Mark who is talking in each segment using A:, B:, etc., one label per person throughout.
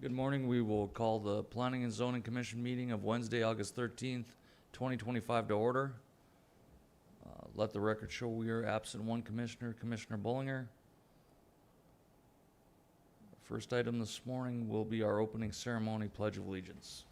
A: Good morning. We will call the Planning and Zoning Commission meeting of Wednesday, August 13th, 2025 to order. Let the record show we are absent one commissioner, Commissioner Bullinger. First item this morning will be our opening ceremony, Pledge of Allegiance.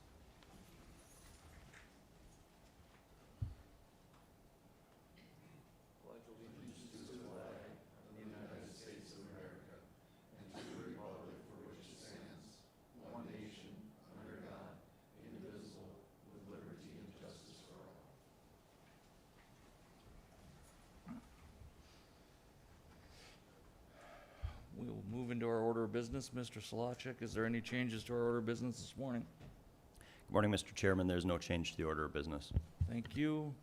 A: We will move into our order of business. Mr. Solacek, is there any changes to our order of business this morning?
B: Good morning, Mr. Chairman. There's no change to the order of business.
A: Thank you.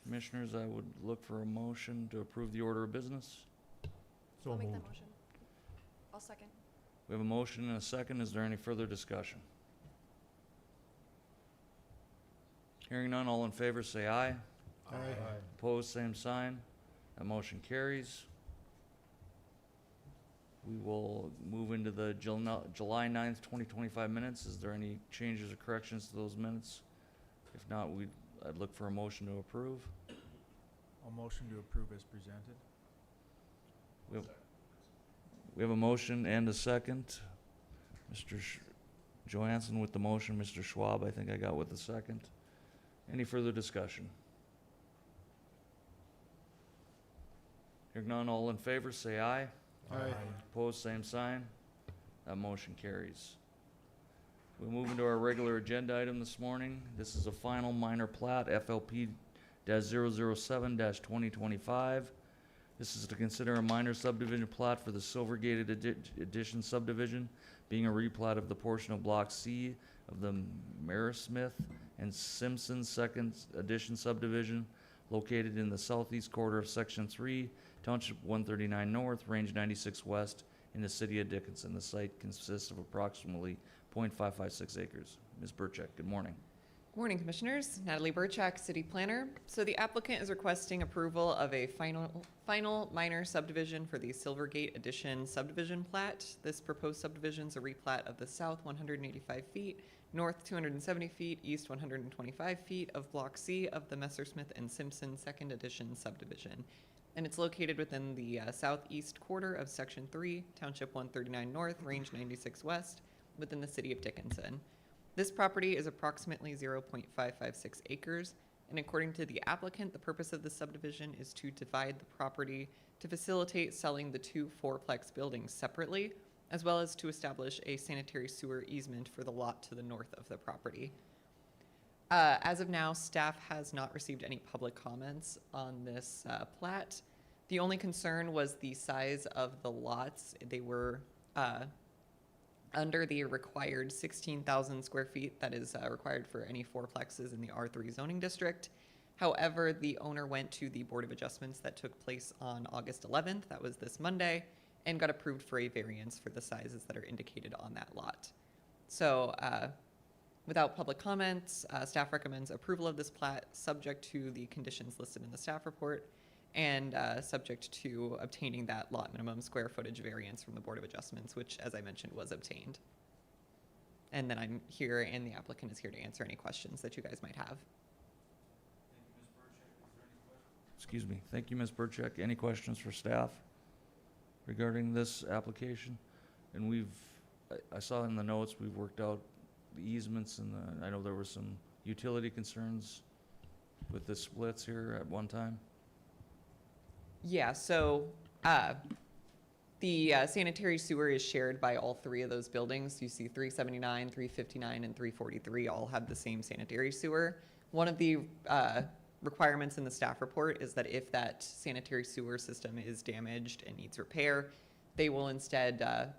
A: Commissioners, I would look for a motion to approve the order of business.
C: So
D: I'll make
C: moved.
D: that motion. I'll second.
A: We have a motion and a second. Is there any further discussion? Hearing none, all in favor say aye.
C: Aye.
A: Opposed, same sign. That motion carries. We will move into the July 9th, 2025 minutes. Is there any changes or corrections to those minutes? If not, I'd look for a motion to approve.
C: I'll motion to approve as presented.
A: We have a motion and a second. Mr. Johansson with the motion, Mr. Schwab, I think I got with the second. Any further discussion? Hearing none, all in favor, say aye.
C: Aye.
A: Opposed, same sign. That motion carries. We'll move into our regular agenda item this morning. This is a final minor plat, FLP-007-2025. This is to consider a minor subdivision plat for the Silvergate addition subdivision, being a replat of the portion of Block C of the Marismith and Simpson Second Addition subdivision located in the southeast quarter of Section 3, Township 139 North, Range 96 West, in the city of Dickinson. The site consists of approximately 0.556 acres. Ms. Burchek, good morning.
E: Good morning, Commissioners. Natalie Burchak, City Planner. So the applicant is requesting approval of a final minor subdivision for the Silvergate Addition subdivision plat. This proposed subdivision is a replat of the south 185 feet, north 270 feet, east 125 feet of Block C of the Messersmith and Simpson Second Addition subdivision. And it's located within the southeast quarter of Section 3, Township 139 North, Range 96 West, within the city of Dickinson. This property is approximately 0.556 acres, and according to the applicant, the purpose of the subdivision is to divide the property to facilitate selling the two fourplex buildings separately, as well as to establish a sanitary sewer easement for the lot to the north of the property. As of now, staff has not received any public comments on this plat. The only concern was the size of the lots. They were under the required 16,000 square feet that is required for any fourplexes in the R3 zoning district. However, the owner went to the Board of Adjustments that took place on August 11th, that was this Monday, and got approved for a variance for the sizes that are indicated on that lot. So without public comments, staff recommends approval of this plat subject to the conditions listed in the staff report and subject to obtaining that lot minimum square footage variance from the Board of Adjustments, which, as I mentioned, was obtained. And then I'm here, and the applicant is here to answer any questions that you guys might have.
A: Excuse me. Thank you, Ms. Burchek. Any questions for staff regarding this application? And I saw in the notes, we've worked out the easements, and I know there were some utility concerns with the splits here at one time.
E: Yeah, so the sanitary sewer is shared by all three of those buildings. You see 379, 359, and 343 all have the same sanitary sewer. One of the requirements in the staff report is that if that sanitary sewer system is damaged and needs repair, they will instead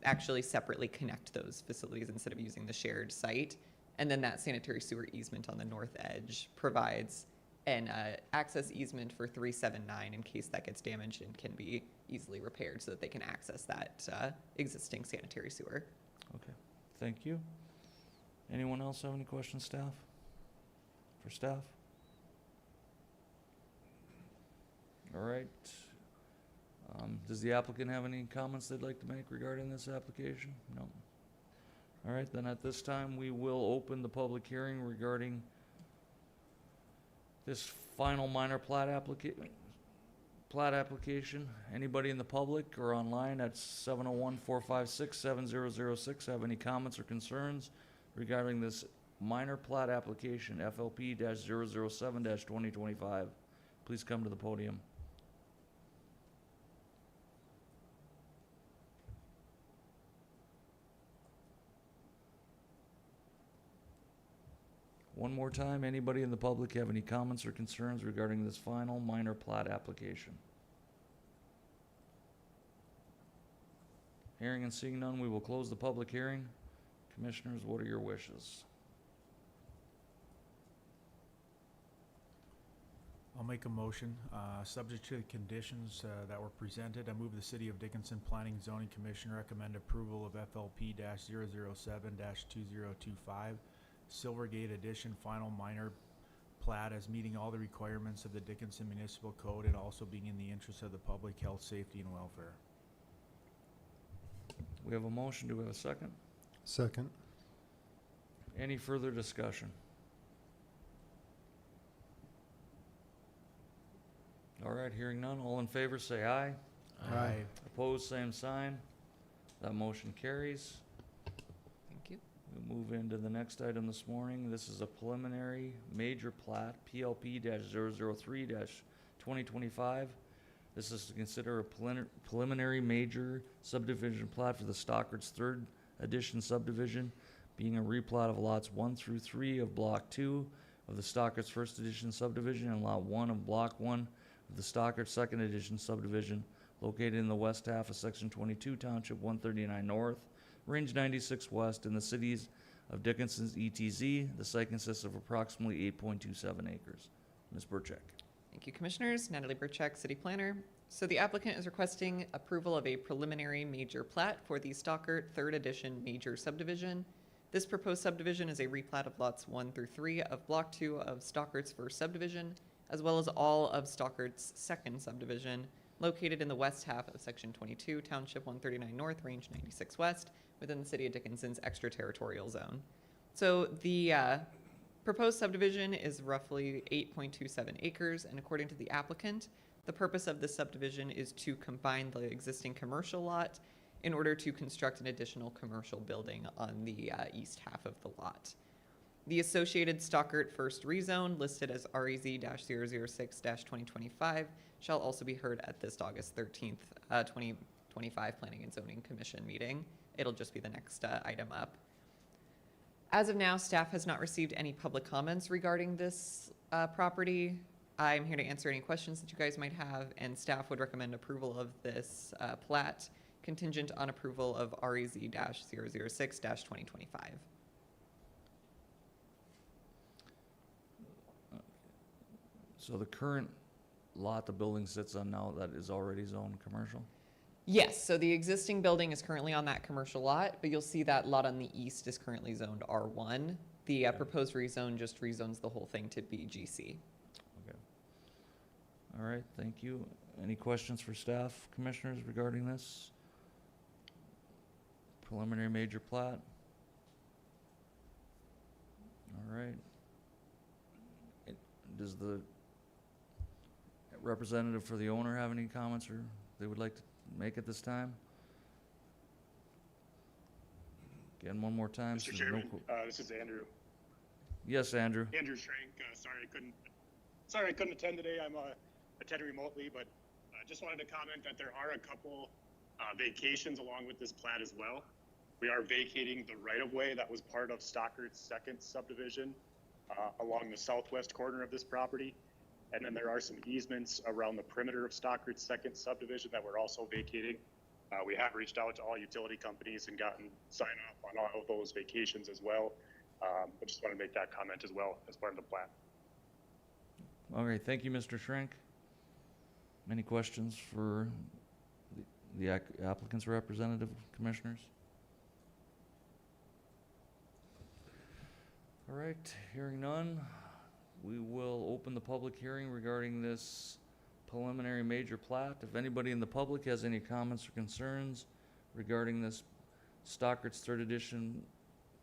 E: actually separately connect those facilities instead of using the shared site. And then that sanitary sewer easement on the north edge provides an access easement for 379 in case that gets damaged and can be easily repaired so that they can access that existing sanitary sewer.
A: Okay, thank you. Anyone else have any questions, staff? For staff? All right. Does the applicant have any comments they'd like to make regarding this application? No. All right, then at this time, we will open the public hearing regarding this final minor plat application. Anybody in the public or online at 701-456-7006 have any comments or concerns regarding this minor plat application, FLP-007-2025? Please come to the podium. One more time, anybody in the public have any comments or concerns regarding this final minor plat application? Hearing and seeing none, we will close the public hearing. Commissioners, what are your wishes?
C: I'll make a motion, subject to the conditions that were presented. I move the City of Dickinson Planning and Zoning Commission recommend approval of FLP-007-2025, Silvergate Edition Final Minor Plat as meeting all the requirements of the Dickinson Municipal Code and also being in the interest of the public health, safety, and welfare.
A: We have a motion. Do we have a second?
F: Second.
A: Any further discussion? All right, hearing none. All in favor, say aye.
F: Aye.
A: Opposed, same sign. That motion carries.
E: Thank you.
A: We move into the next item this morning. This is a preliminary major plat, PLP-003-2025. This is to consider a preliminary major subdivision plat for the Stockards Third Edition subdivision, being a replat of lots 1 through 3 of Block 2 of the Stockards First Edition subdivision and Lot 1 of Block 1 of the Stockards Second Edition subdivision, located in the west half of Section 22, Township 139 North, Range 96 West, in the cities of Dickinson's ETZ. The site consists of approximately 8.27 acres. Ms. Burchak.
E: Thank you, Commissioners. Natalie Burchak, City Planner. So the applicant is requesting approval of a preliminary major plat for the Stockard Third Edition major subdivision. This proposed subdivision is a replat of lots 1 through 3 of Block 2 of Stockard's First Subdivision, as well as all of Stockard's Second Subdivision, located in the west half of Section 22, Township 139 North, Range 96 West, within the City of Dickinson's extraterritorial zone. So the proposed subdivision is roughly 8.27 acres, and according to the applicant, the purpose of this subdivision is to combine the existing commercial lot in order to construct an additional commercial building on the east half of the lot. The associated Stockard First Rezone, listed as REZ-006-2025, shall also be heard at this August 13th, 2025 Planning and Zoning Commission meeting. It'll just be the next item up. As of now, staff has not received any public comments regarding this property. I'm here to answer any questions that you guys might have, and staff would recommend approval of this plat contingent on approval of REZ-006-2025.
A: So the current lot the building sits on now, that is already zoned commercial?
E: Yes, so the existing building is currently on that commercial lot, but you'll see that lot on the east is currently zoned R1. The proposed rezone just rezones the whole thing to BGC.
A: Okay. All right, thank you. Any questions for staff, commissioners, regarding this preliminary major plat? All right. Does the representative for the owner have any comments or they would like to make at this time? Again, one more time.
G: Mr.
A: so no
G: Chairman,
A: qu-
G: this is Andrew.
A: Yes, Andrew.
G: Andrew Schrank. Sorry I couldn't attend today. I'm attending remotely, but just wanted to comment that there are a couple vacations along with this plat as well. We are vacating the right-of-way that was part of Stockard's second subdivision along the southwest corner of this property. And then there are some easements around the perimeter of Stockard's second subdivision that we're also vacating. We have reached out to all utility companies and gotten sign off on all of those vacations as well. I just want to make that comment as well as part of the plat.
A: All right, thank you, Mr. Schrank. Any questions for the applicant's representative, commissioners? All right, hearing none, we will open the public hearing regarding this preliminary major plat. If anybody in the public has any comments or concerns regarding this Stockard's Third Edition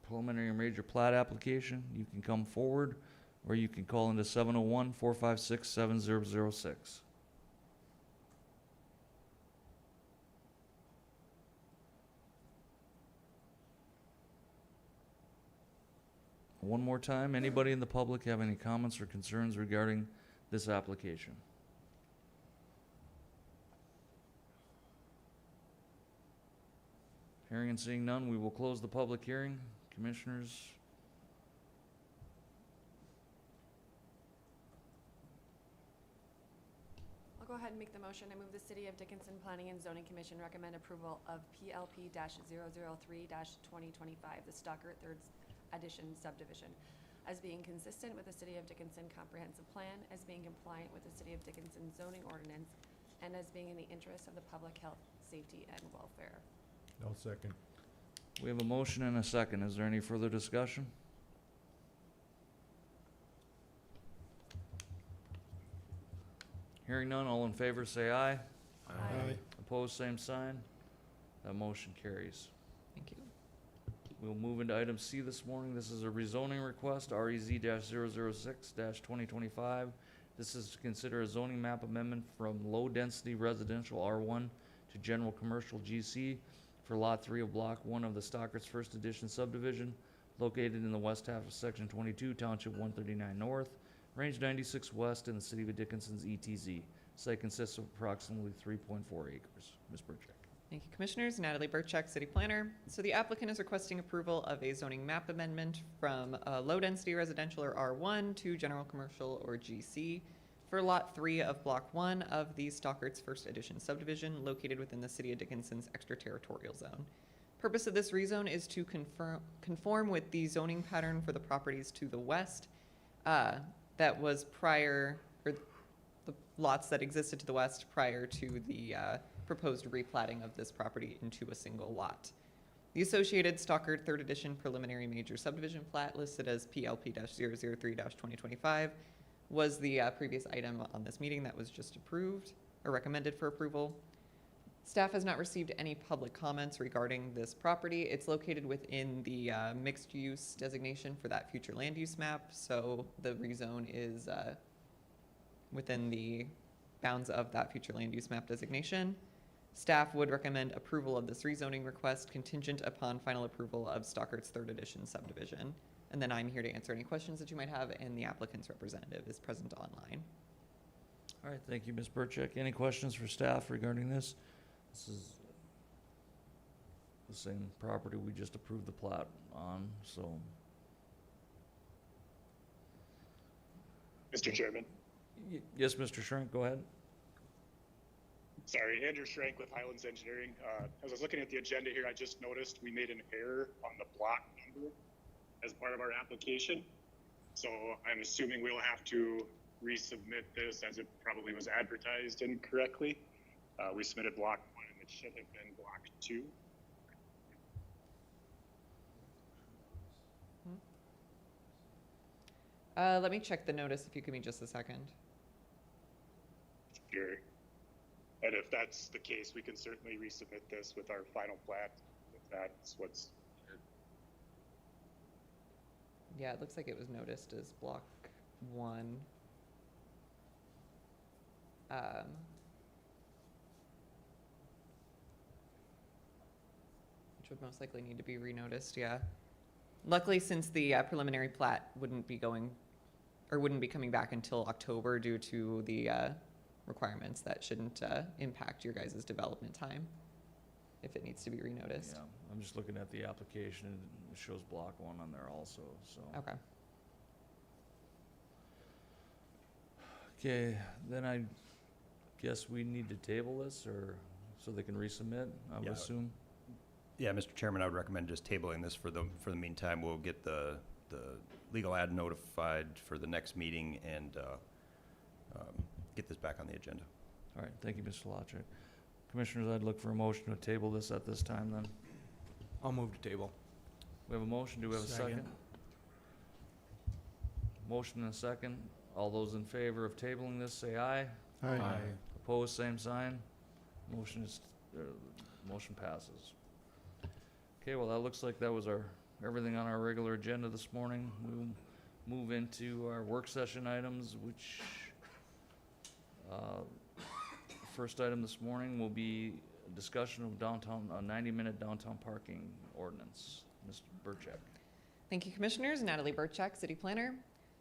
A: preliminary major plat application, you can come forward, or you can call into 701-456-7006. One more time, anybody in the public have any comments or concerns regarding this application? Hearing and seeing none, we will close the public hearing. Commissioners,
D: I'll go ahead and make the motion. I move the City of Dickinson Planning and Zoning Commission recommend approval of PLP-003-2025, the Stockert Third Edition subdivision, as being consistent with the City of Dickinson Comprehensive Plan, as being compliant with the City of Dickinson zoning ordinance, and as being in the interest of the public health, safety, and welfare.
F: I'll second.
A: we have a motion and a second. Is there any further discussion? Hearing none, all in favor say aye.
D: Aye.
A: Opposed, same sign. That motion carries.
E: Thank you.
A: We'll move into item C this morning. This is a rezoning request, REZ-006-2025. This is to consider a zoning map amendment from low-density residential R1 to general commercial GC for Lot 3 of Block 1 of the Stockerts First Edition subdivision, located in the west half of Section 22, Township 139 North, Range 96 West in the City of Dickinson's ETZ. Site consists of approximately 3.4 acres. Ms. Burchak.
E: Thank you, Commissioners. Natalie Burchak, City Planner. So the applicant is requesting approval of a zoning map amendment from low-density residential, or R1, to general commercial, or GC, for Lot 3 of Block 1 of the Stockerts First Edition subdivision, located within the City of Dickinson's extraterritorial zone. Purpose of this rezone is to conform with the zoning pattern for the properties to the west that was prior, or the lots that existed to the west prior to the proposed replatting of this property into a single lot. The associated Stockert Third Edition preliminary major subdivision plat, listed as PLP-003-2025, was the previous item on this meeting that was just approved or recommended for approval. Staff has not received any public comments regarding this property. It's located within the mixed use designation for that future land use map, so the rezone is within the bounds of that future land use map designation. Staff would recommend approval of this rezoning request contingent upon final approval of Stockert's Third Edition subdivision. And then I'm here to answer any questions that you might have, and the applicant's representative is present online.
A: All right, thank you, Ms. Burchak. Any questions for staff regarding this? This is the same property we just approved the plat on, so.
G: Mr. Chairman.
A: Yes, Mr. Shrink, go ahead.
G: Sorry, Andrew Schrank with Highlands Engineering. As I was looking at the agenda here, I just noticed we made an error on the block number as part of our application. So I'm assuming we'll have to resubmit this, as it probably was advertised incorrectly. We submitted block 1 and it should have been block 2.
E: Let me check the notice if you give me just a second.
G: Sure. And if that's the case, we can certainly resubmit this with our final plat, if that's what's.
E: Yeah, it looks like it was noticed as block 1. Which would most likely need to be renoticed, yeah. Luckily, since the preliminary plat wouldn't be going, or wouldn't be coming back until October due to the requirements, that shouldn't impact your guys' development time if it needs to be renoticed.
A: Yeah, I'm just looking at the application, and it shows block 1 on there also, so.
E: Okay.
A: Okay, then I guess we need to table this, or, so they can resubmit, I would
B: Yeah.
A: assume?
B: Yeah, Mr. Chairman, I would recommend just tabling this for the meantime. We'll get the legal ad notified for the next meeting and get this back on the agenda.
A: All right, thank you, Mr. Lawchuk. Commissioners, I'd look for a motion to table this at this time then.
C: I'll move to table.
A: We have a motion, do we have a second?
C: Second.
A: Motion and a second. All those in favor of tabling this, say aye.
F: Aye.
A: Opposed, same sign. Motion passes. Okay, well, that looks like that was our everything on our regular agenda this morning. We'll move into our work session items, which, first item this morning will be a discussion of downtown, a 90-minute downtown parking ordinance. Mr. Burchak.
E: Thank you, Commissioners. Natalie Burchak, City Planner.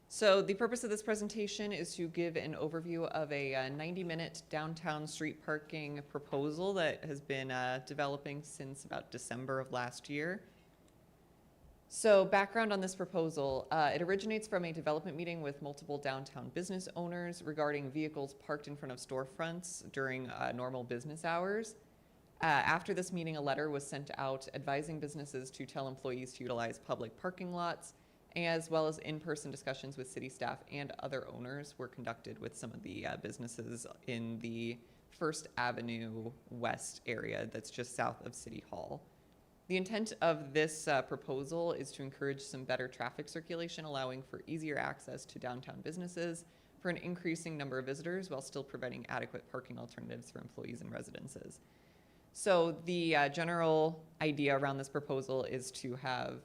E: So the purpose of this presentation is to give an overview of a 90-minute downtown street parking proposal that has been developing since about December of last year. So background on this proposal, it originates from a development meeting with multiple downtown business owners regarding vehicles parked in front of storefronts during normal business hours. After this meeting, a letter was sent out advising businesses to tell employees to utilize public parking lots, as well as in-person discussions with city staff and other owners were conducted with some of the businesses in the First Avenue West area that's just south of City Hall. The intent of this proposal is to encourage some better traffic circulation, allowing for easier access to downtown businesses for an increasing number of visitors while still providing adequate parking alternatives for employees and residences. So the general idea around this proposal is to have,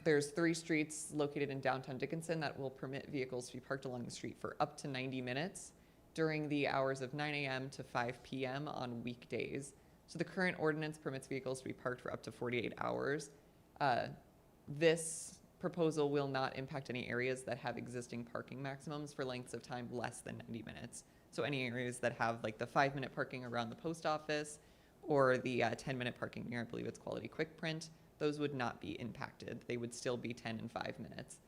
E: there's 3 streets located in downtown Dickinson that will permit vehicles to be parked along the street for up to 90 minutes during the hours of 9 a.m. to 5 p.m. on weekdays. So the current ordinance permits vehicles to be parked for up to 48 hours. This proposal will not impact any areas that have existing parking maximums for lengths of time less than 90 minutes. So any areas that have like the 5-minute parking around the post office or the 10-minute parking near, I believe it's Quality Quick Print, those would not be impacted. They would still be 10 and 5 minutes.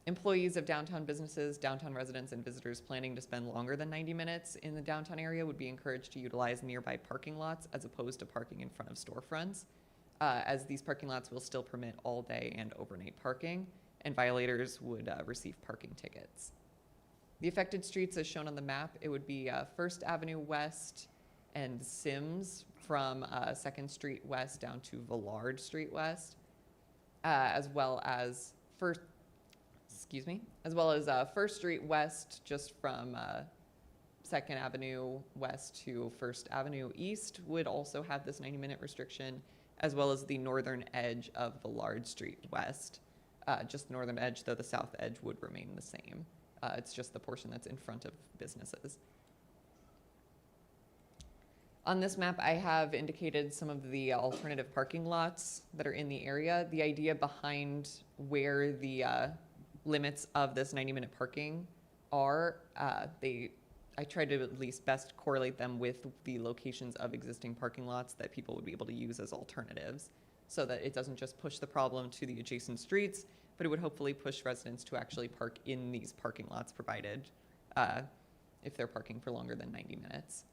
E: Employees of downtown businesses, downtown residents, and visitors planning to spend longer than 90 minutes in the downtown area would be encouraged to utilize nearby parking lots as opposed to parking in front of storefronts, as these parking lots will still permit all day and overnight parking, and violators would receive parking tickets. The affected streets as shown on the map, it would be First Avenue West and Sims from 2nd Street West down to Villard Street West, as well as First Street West just from 2nd Avenue West to 1st Avenue East would also have this 90-minute restriction, as well as the northern edge of Villard Street West. Just northern edge, though the south edge would remain the same. It's just the portion that's in front of businesses. On this map, I have indicated some of the alternative parking lots that are in the area. The idea behind where the limits of this 90-minute parking are, I tried to at least best correlate them with the locations of existing parking lots that people would be able to use as alternatives, so that it doesn't just push the problem to the adjacent streets, but it would hopefully push residents to actually park in these parking lots provided if they're parking for longer than 90 minutes.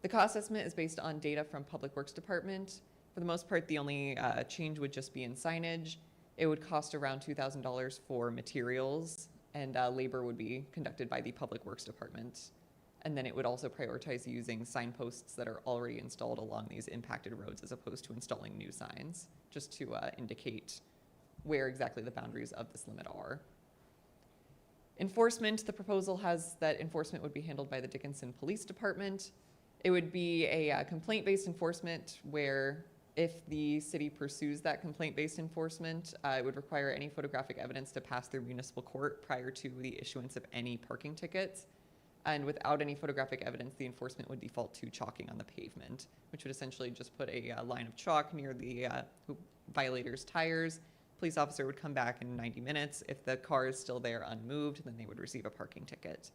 E: The cost estimate is based on data from Public Works Department. For the most part, the only change would just be in signage. It would cost around $2,000 for materials, and labor would be conducted by the Public Works Department. And then it would also prioritize using signposts that are already installed along these impacted roads as opposed to installing new signs, just to indicate where exactly the boundaries of this limit are. Enforcement, the proposal has that enforcement would be handled by the Dickinson Police Department. It would be a complaint-based enforcement where if the city pursues that complaint-based enforcement, it would require any photographic evidence to pass through municipal court prior to the issuance of any parking tickets. And without any photographic evidence, the enforcement would default to chalking on the pavement, which would essentially just put a line of chalk near the violator's tires. Police officer would come back in 90 minutes. If the car is still there unmoved, then they would receive a parking ticket.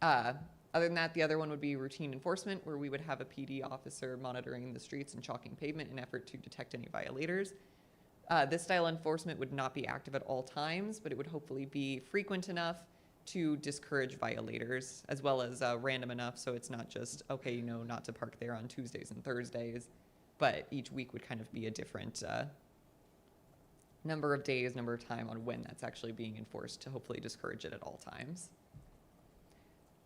E: Other than that, the other one would be routine enforcement, where we would have a PD officer monitoring the streets and chalking pavement in an effort to detect any violators. This style of enforcement would not be active at all times, but it would hopefully be frequent enough to discourage violators, as well as random enough so it's not just, okay, you know, not to park there on Tuesdays and Thursdays, but each week would kind of be a different number of days, number of time on when that's actually being enforced to hopefully discourage it at all times.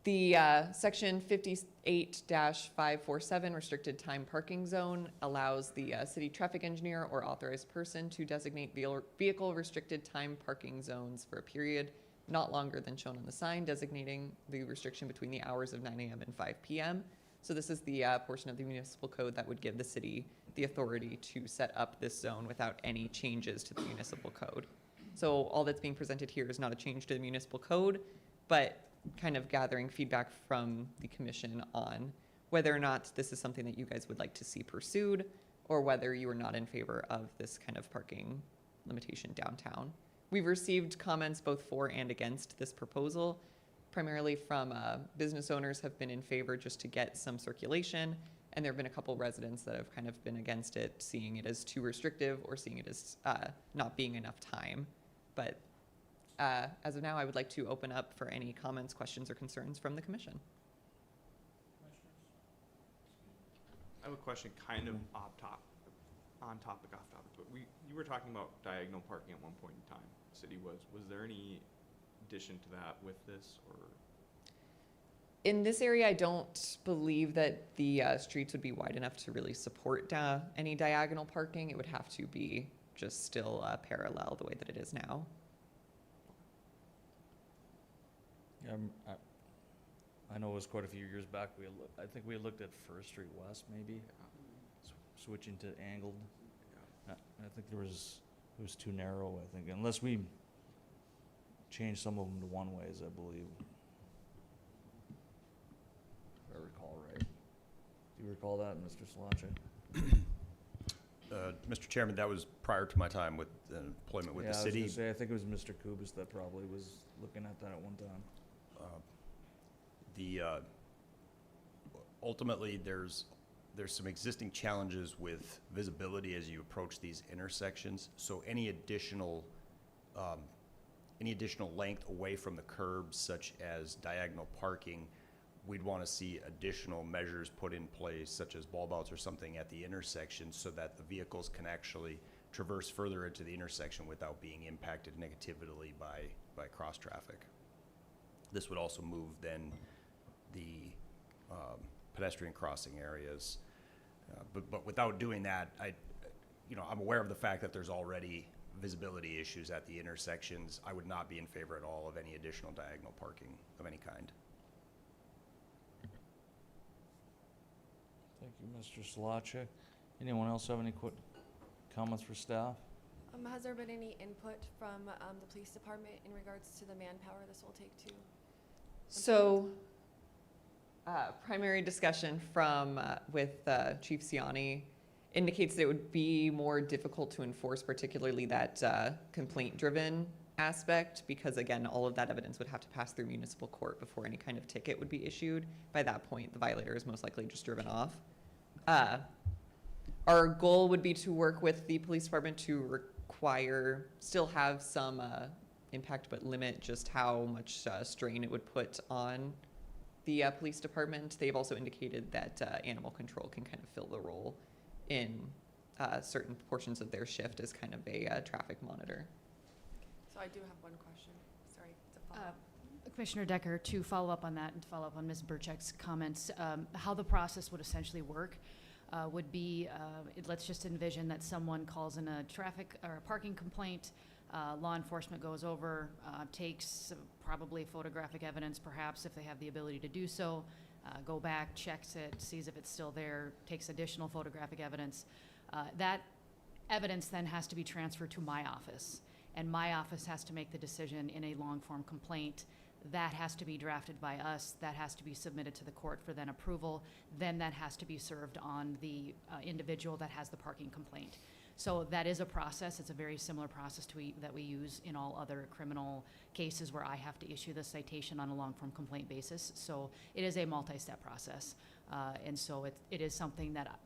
E: The section 58-547 restricted time parking zone allows the city traffic engineer or authorized person to designate vehicle restricted time parking zones for a period not longer than shown on the sign, designating the restriction between the hours of 9 a.m. and 5 p.m. So this is the portion of the municipal code that would give the city the authority to set up this zone without any changes to the municipal code. So all that's being presented here is not a change to the municipal code, but kind of gathering feedback from the commission on whether or not this is something that you guys would like to see pursued, or whether you are not in favor of this kind of parking limitation downtown. We've received comments both for and against this proposal, primarily from business owners have been in favor just to get some circulation, and there have been a couple residents that have kind of been against it, seeing it as too restrictive or seeing it as not being enough time. But as of now, I would like to open up for any comments, questions, or concerns from the commission.
F: I have a question kind of on topic, off topic, but you were talking about diagonal parking at one point in time, the city was there any addition to that with this, or?
E: In this area, I don't believe that the streets would be wide enough to really support any diagonal parking. It would have to be just still parallel the way that it is now.
A: Yeah, I know it was quite a few years back, I think we looked at First Street West maybe, switching to angled. I think it was too narrow, I think, unless we changed some of them to one-ways, I believe. If I recall right. Do you recall that, Mr. Salacha?
B: Mr. Chairman, that was prior to my time with employment with the city.
A: I was gonna say, I think it was Mr. Kubis that probably was looking at that at one time.
B: Ultimately, there's some existing challenges with visibility as you approach these intersections. So any additional length away from the curbs, such as diagonal parking, we'd want to see additional measures put in place, such as bulb outs or something at the intersection, so that the vehicles can actually traverse further into the intersection without being impacted negatively by cross traffic. This would also move then the pedestrian crossing areas. But without doing that, I'm aware of the fact that there's already visibility issues at the intersections. I would not be in favor at all of any additional diagonal parking of any kind.
A: Thank you, Mr. Salacha. Anyone else have any comments for staff?
D: Has there been any input from the police department in regards to the manpower this will take to?
E: So, primary discussion from with Chief Ciani indicates that it would be more difficult to enforce, particularly that complaint-driven aspect, because again, all of that evidence would have to pass through municipal court before any kind of ticket would be issued. By that point, the violator is most likely just driven off. Our goal would be to work with the police department to still have some impact, but limit just how much strain it would put on the police department. They've also indicated that animal control can kind of fill the role in certain portions of their shift as kind of a traffic monitor.
D: So I do have one question. Sorry, it's a follow-up.
H: Commissioner Decker, to follow up on that and to follow up on Ms. Burchak's comments, how the process would essentially work would be, let's just envision that someone calls in a traffic or a parking complaint, law enforcement goes over, takes probably photographic evidence perhaps if they have the ability to do so, go back, checks it, sees if it's still there, takes additional photographic evidence. That evidence then has to be transferred to my office, and my office has to make the decision in a long-form complaint. That has to be drafted by us, that has to be submitted to the court for then approval, then that has to be served on the individual that has the parking complaint. So that is a process. It's a very similar process that we use in all other criminal cases where I have to issue the citation on a long-form complaint basis. So it is a multi-step process. And so it is something that,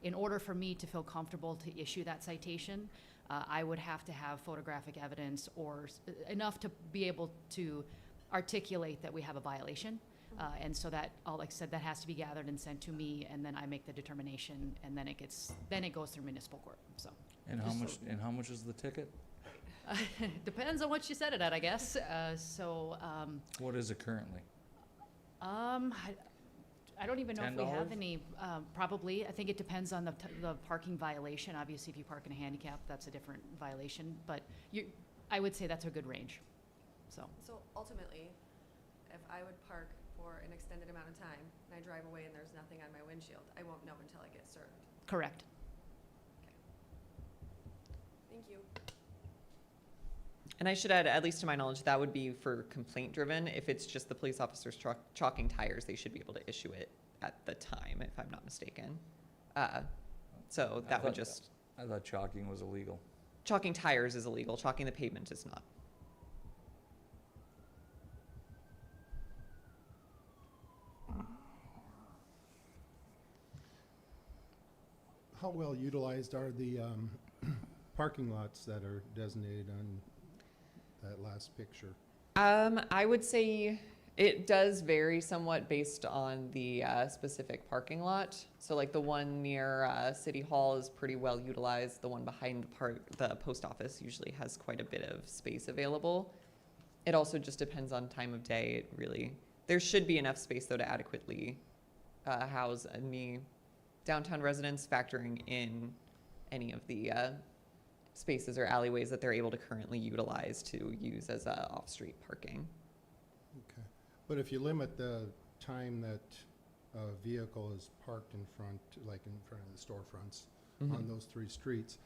H: in order for me to feel comfortable to issue that citation, I would have to have photographic evidence or enough to be able to articulate that we have a violation. And so that, like I said, that has to be gathered and sent to me, and then I make the determination, and then it goes through municipal court. So.
A: And how much is the ticket?
H: Depends on what you set it at, I guess.
A: What is it currently?
H: I don't even know if we have
A: $10?
H: any. Probably, I think it depends on the parking violation. Obviously, if you park in a handicap, that's a different violation. But I would say that's a good range. So
D: So ultimately, if I would park for an extended amount of time, and I drive away and there's nothing on my windshield, I won't know until I get served.
H: Correct.
D: Thank you.
E: And I should add, at least to my knowledge, that would be for complaint driven. If it's just the police officers chalking tires, they should be able to issue it at the time, if I'm not mistaken. So that would just,
A: I thought chalking was illegal.
E: chalking tires is illegal, chalking the pavement is not.
I: How well utilized are the parking lots that are designated on that last picture?
E: I would say it does vary somewhat based on the specific parking lot. So like the one near City Hall is pretty well utilized. The one behind the post office usually has quite a bit of space available. It also just depends on time of day. It really, there should be enough space though to adequately house any downtown residents, factoring in any of the spaces or alleyways that they're able to currently utilize to use as off-street parking.
I: Okay. But if you limit the time that a vehicle is parked in front, like in front of the storefronts on those 3 streets,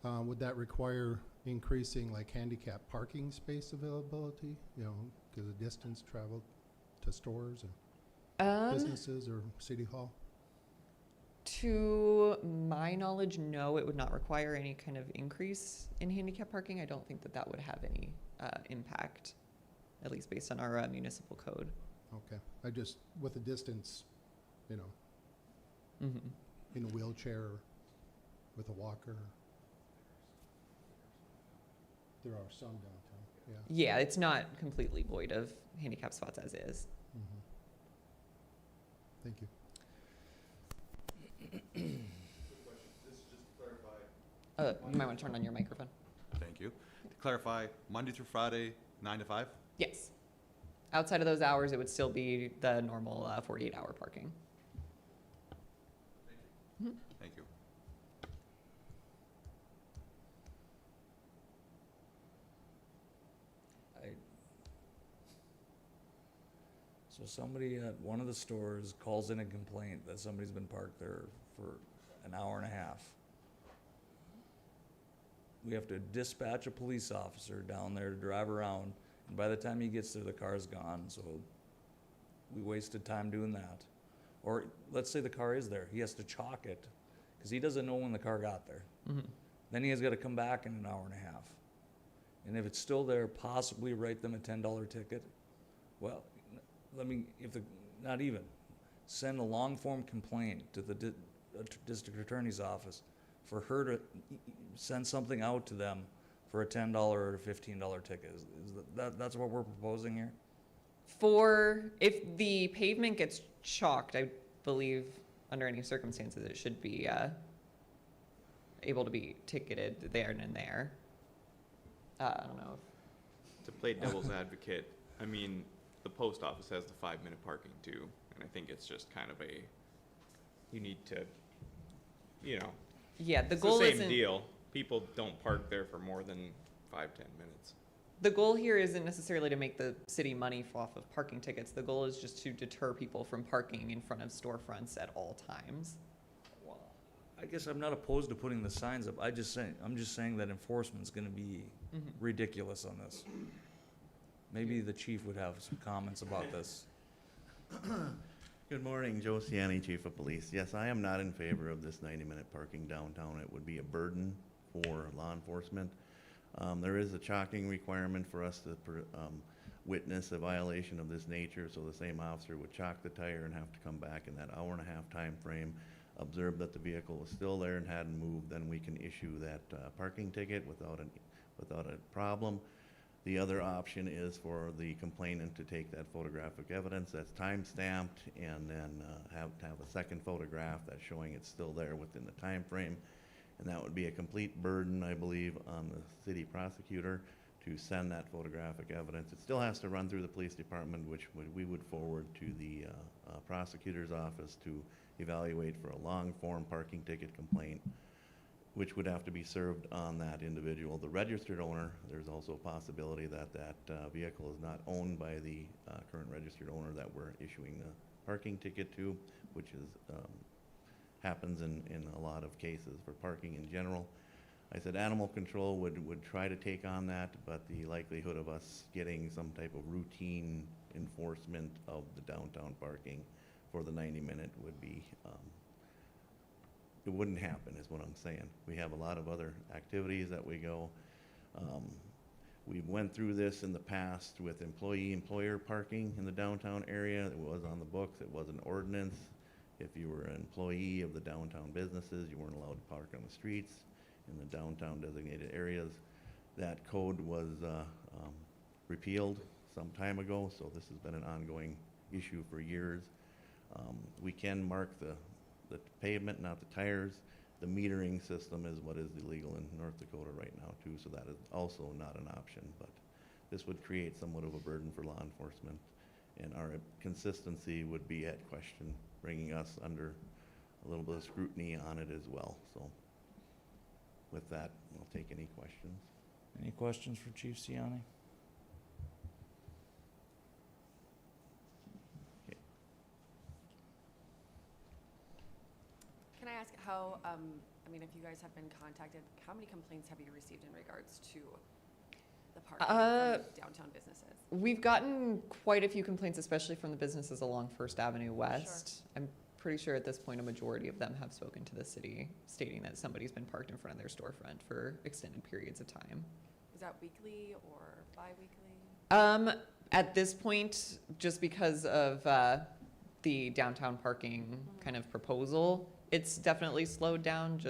I: would that require increasing like handicap parking space availability? You know, because of distance traveled to stores and businesses or City Hall?
E: To my knowledge, no, it would not require any kind of increase in handicap parking. I don't think that that would have any impact, at least based on our municipal code.
I: Okay. I just, with the distance, you know,
E: Mm-hmm.
I: in a wheelchair, with a walker. There are some downtown, yeah.
E: Yeah, it's not completely void of handicap spots as is.
I: Mhm. Thank you.
E: You might want to turn on your microphone.
J: Thank you. To clarify, Monday through Friday, 9 to 5?
E: Yes. Outside of those hours, it would still be the normal 48-hour parking.
J: Thank you.
A: So somebody at one of the stores calls in a complaint that somebody's been parked there for an hour and a half. We have to dispatch a police officer down there to drive around, and by the time he gets there, the car's gone, so we wasted time doing that. Or let's say the car is there, he has to chalk it, because he doesn't know when the car got there.
E: Mm-hmm.
A: Then he has got to come back in an hour and a half. And if it's still there, possibly write them a $10 ticket. Well, not even, send a long form complaint to the district attorney's office for her to send something out to them for a $10 or a $15 ticket. That's what we're proposing here?
E: If the pavement gets chalked, I believe under any circumstances, it should be able to be ticketed there and there. I don't know.
F: To play devil's advocate, I mean, the post office has the 5-minute parking too, and I think it's just kind of you need to,
E: Yeah, the
F: it's
E: goal
F: the same
E: isn't.
F: deal. People don't park there for more than 5-10 minutes.
E: The goal here isn't necessarily to make the city money off of parking tickets. The goal is just to deter people from parking in front of storefronts at all times.
A: Well, I guess I'm not opposed to putting the signs up. I'm just saying that enforcement's gonna be ridiculous on this. Maybe the chief would have some comments about this.
K: Good morning, Joe Ciani, Chief of Police. Yes, I am not in favor of this 90-minute parking downtown. It would be a burden for law enforcement. There is a chalking requirement for us to witness a violation of this nature, so the same officer would chalk the tire and have to come back in that hour-and-a-half time frame, observe that the vehicle was still there and hadn't moved, then we can issue that parking ticket without a problem. The other option is for the complainant to take that photographic evidence that's time-stamped and then have a second photograph that's showing it's still there within the time frame. And that would be a complete burden, I believe, on the city prosecutor to send that photographic evidence. It still has to run through the police department, which we would forward to the prosecutor's office to evaluate for a long-form parking ticket complaint, which would have to be served on that individual. The registered owner, there's also a possibility that that vehicle is not owned by the current registered owner that we're issuing the parking ticket to, which is happens in a lot of cases for parking in general. I said animal control would try to take on that, but the likelihood of us getting some type of routine enforcement of the downtown parking for the 90-minute would be, it wouldn't happen is what I'm saying. We have a lot of other activities that we go. We went through this in the past with employee-employer parking in the downtown area. It was on the books, it was an ordinance. If you were an employee of the downtown businesses, you weren't allowed to park on the streets in the downtown designated areas. That code was repealed some time ago, so this has been an ongoing issue for years. We can mark the pavement, not the tires. The metering system is what is illegal in North Dakota right now too, so that is also not an option. But this would create somewhat of a burden for law enforcement, and our consistency would be at question, bringing us under a little bit of scrutiny on it as well. So with that, I'll take any questions.
A: Any questions for Chief Ciani?
D: Can I ask how, I mean, if you guys have been contacted, how many complaints have you received in regards to the parking from downtown businesses?
E: We've gotten quite a few complaints, especially from the businesses along First Avenue West. I'm pretty sure at this point a majority of them have spoken to the city stating that somebody's been parked in front of their storefront for extended periods of time.
D: Is that weekly or bi-weekly?
E: At this point, just because of the downtown parking kind of proposal, it's definitely slowed down,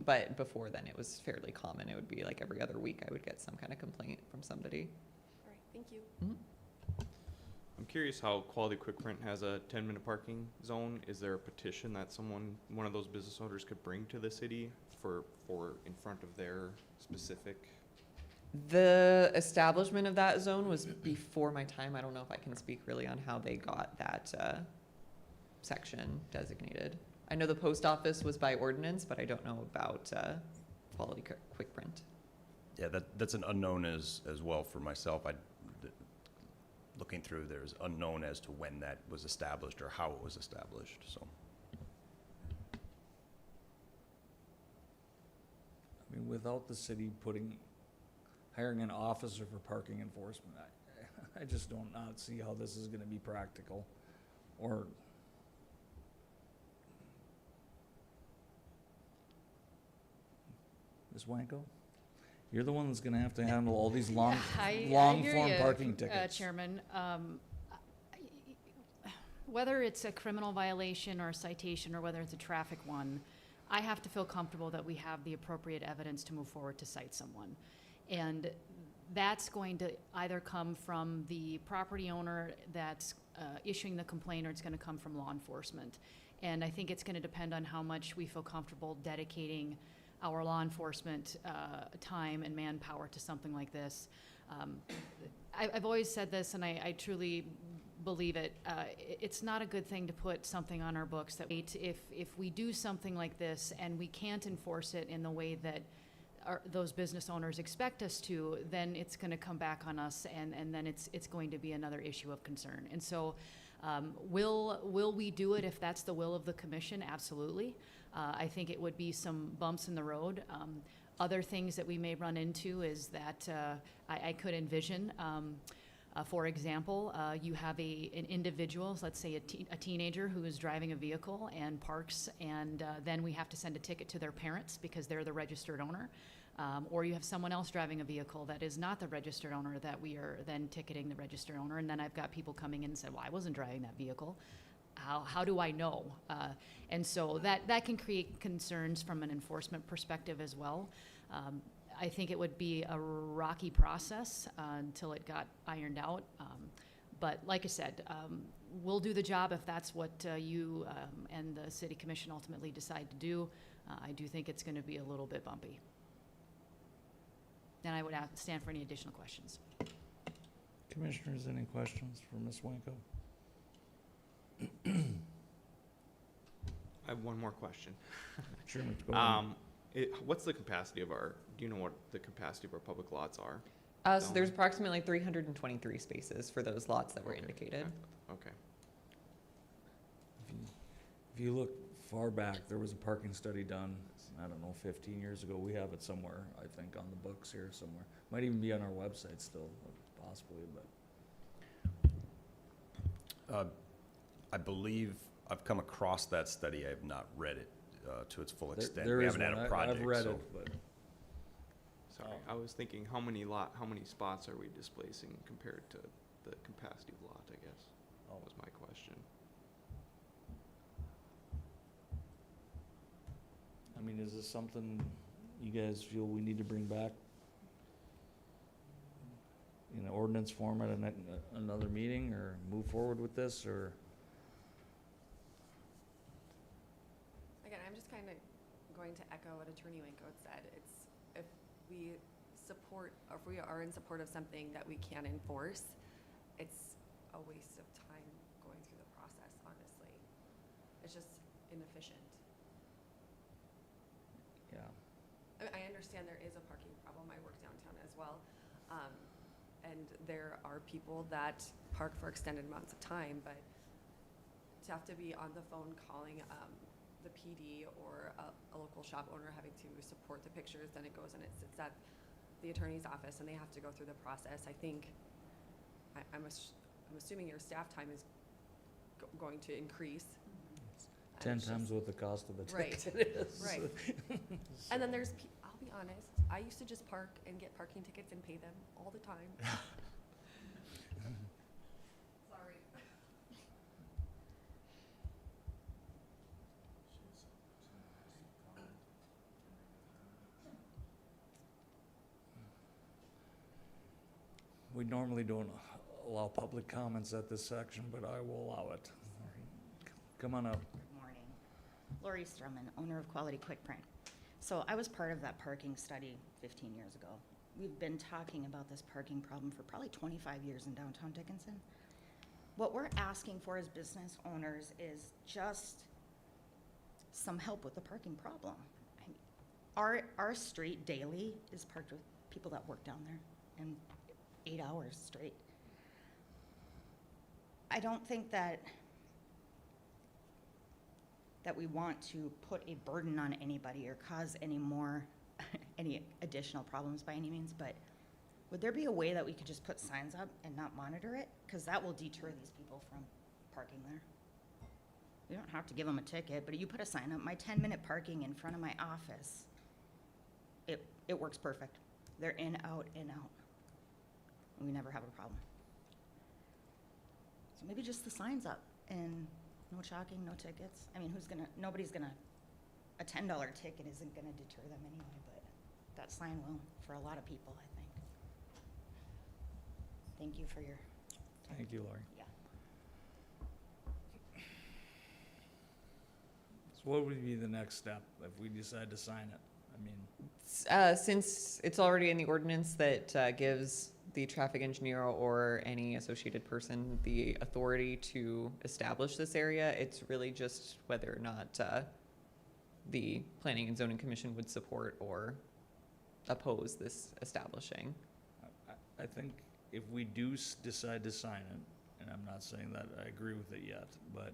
E: but before then it was fairly common. It would be like every other week I would get some kind of complaint from somebody.
D: All right, thank you.
F: I'm curious how Quality Quick Print has a 10-minute parking zone. Is there a petition that one of those business owners could bring to the city for in front of their specific?
E: The establishment of that zone was before my time. I don't know if I can speak really on how they got that section designated. I know the post office was by ordinance, but I don't know about Quality Quick Print.
B: Yeah, that's an unknown as well for myself. Looking through, there's unknown as to when that was established or how it was established, so.
A: I mean, without the city hiring an officer for parking enforcement, I just don't not see how this is gonna be practical. Or Ms. Wanko, you're the one that's gonna have to handle all these long
H: hear
A: form
H: ya,
A: parking tickets.
H: Chairman. Whether it's a criminal violation or a citation, or whether it's a traffic one, I have to feel comfortable that we have the appropriate evidence to move forward to cite someone. And that's going to either come from the property owner that's issuing the complaint, or it's gonna come from law enforcement. And I think it's gonna depend on how much we feel comfortable dedicating our law enforcement time and manpower to something like this. I've always said this, and I truly believe it. It's not a good thing to put something on our books that if we do something like this and we can't enforce it in the way that those business owners expect us to, then it's going to come back on us, and then it's going to be another issue of concern. And so, will we do it if that's the will of the commission? Absolutely. I think it would be some bumps in the road. Other things that we may run into is that I could envision, for example, you have an individual, let's say a teenager who is driving a vehicle and parks, and then we have to send a ticket to their parents because they're the registered owner. Or you have someone else driving a vehicle that is not the registered owner, that we are then ticketing the registered owner. And then I've got people coming in and say, well, I wasn't driving that vehicle. How do I know? And so that can create concerns from an enforcement perspective as well. I think it would be a rocky process until it got ironed out. But like I said, we'll do the job if that's what you and the city commission ultimately decide to do. I do think it's going to be a little bit bumpy. And I would stand for any additional questions.
A: Commissioners, any questions for Ms. Wanko?
F: I have one more question.
A: Sure, go ahead.
F: What's the capacity of our, do you know what the capacity of our public lots are?
E: So there's approximately 323 spaces for those lots that were indicated.
F: Okay.
A: If you look far back, there was a parking study done, I don't know, 15 years ago. We have it somewhere, I think, on the books here somewhere. Might even be on our website still, possibly, but.
B: I believe I've come across that study. I have not read it to its full extent.
A: There
B: We
A: is
B: haven't had
A: one.
B: a project,
A: I've read
B: so.
A: it, but.
F: Sorry, I was thinking how many spots are we displacing compared to the capacity of lot, I guess, was my question.
A: I mean, is this something you guys feel we need to bring back in an ordinance form at another meeting, or move forward with this, or?
D: Again, I'm just kind of going to echo what Attorney Winko said. It's, if we support, or if we are in support of something that we can enforce, it's a waste of time going through the process, honestly. It's just inefficient.
A: Yeah.
D: I understand there is a parking problem. I work downtown as well. And there are people that park for extended amounts of time, but to have to be on the phone calling the PD or a local shop owner having to support the pictures, then it goes and it sits at the attorney's office and they have to go through the process. I think, I'm assuming your staff time is going to increase.
A: 10
D: it's
A: times
D: just-
A: what the cost of the
D: Right,
A: ticket is.
D: right. And then there's, I'll be honest, I used to just park and get parking tickets and pay them all the time. Sorry.
A: We normally don't allow public comments at this section, but I will allow it. Come on up.
L: Good morning. Lori Strumman, owner of Quality Quick Print. So I was part of that parking study 15 years ago. We've been talking about this parking problem for probably 25 years in downtown Dickinson. What we're asking for as business owners is just some help with the parking problem. Our street daily is parked with people that work down there, and 8 hours straight. I don't think that we want to put a burden on anybody or cause any more, any additional problems by any means, but would there be a way that we could just put signs up and not monitor it? Because that will deter these people from parking there. You don't have to give them a ticket, but you put a sign up, my 10-minute parking in front of my office, it works perfect. They're in, out, in, out. And we never have a problem. So maybe just the signs up and no chalking, no tickets. I mean, nobody's gonna, a $10 ticket isn't gonna deter them anyway, but that sign will for a lot of people, I think. Thank you for your time.
A: Thank you, Lori.
L: Yeah.
A: So what would be the next step if we decide to sign it? I mean,
E: Since it's already in the ordinance that gives the traffic engineer or any associated person the authority to establish this area, it's really just whether or not the Planning and Zoning Commission would support or oppose this establishing.
A: I think if we do decide to sign it, and I'm not saying that I agree with it yet, but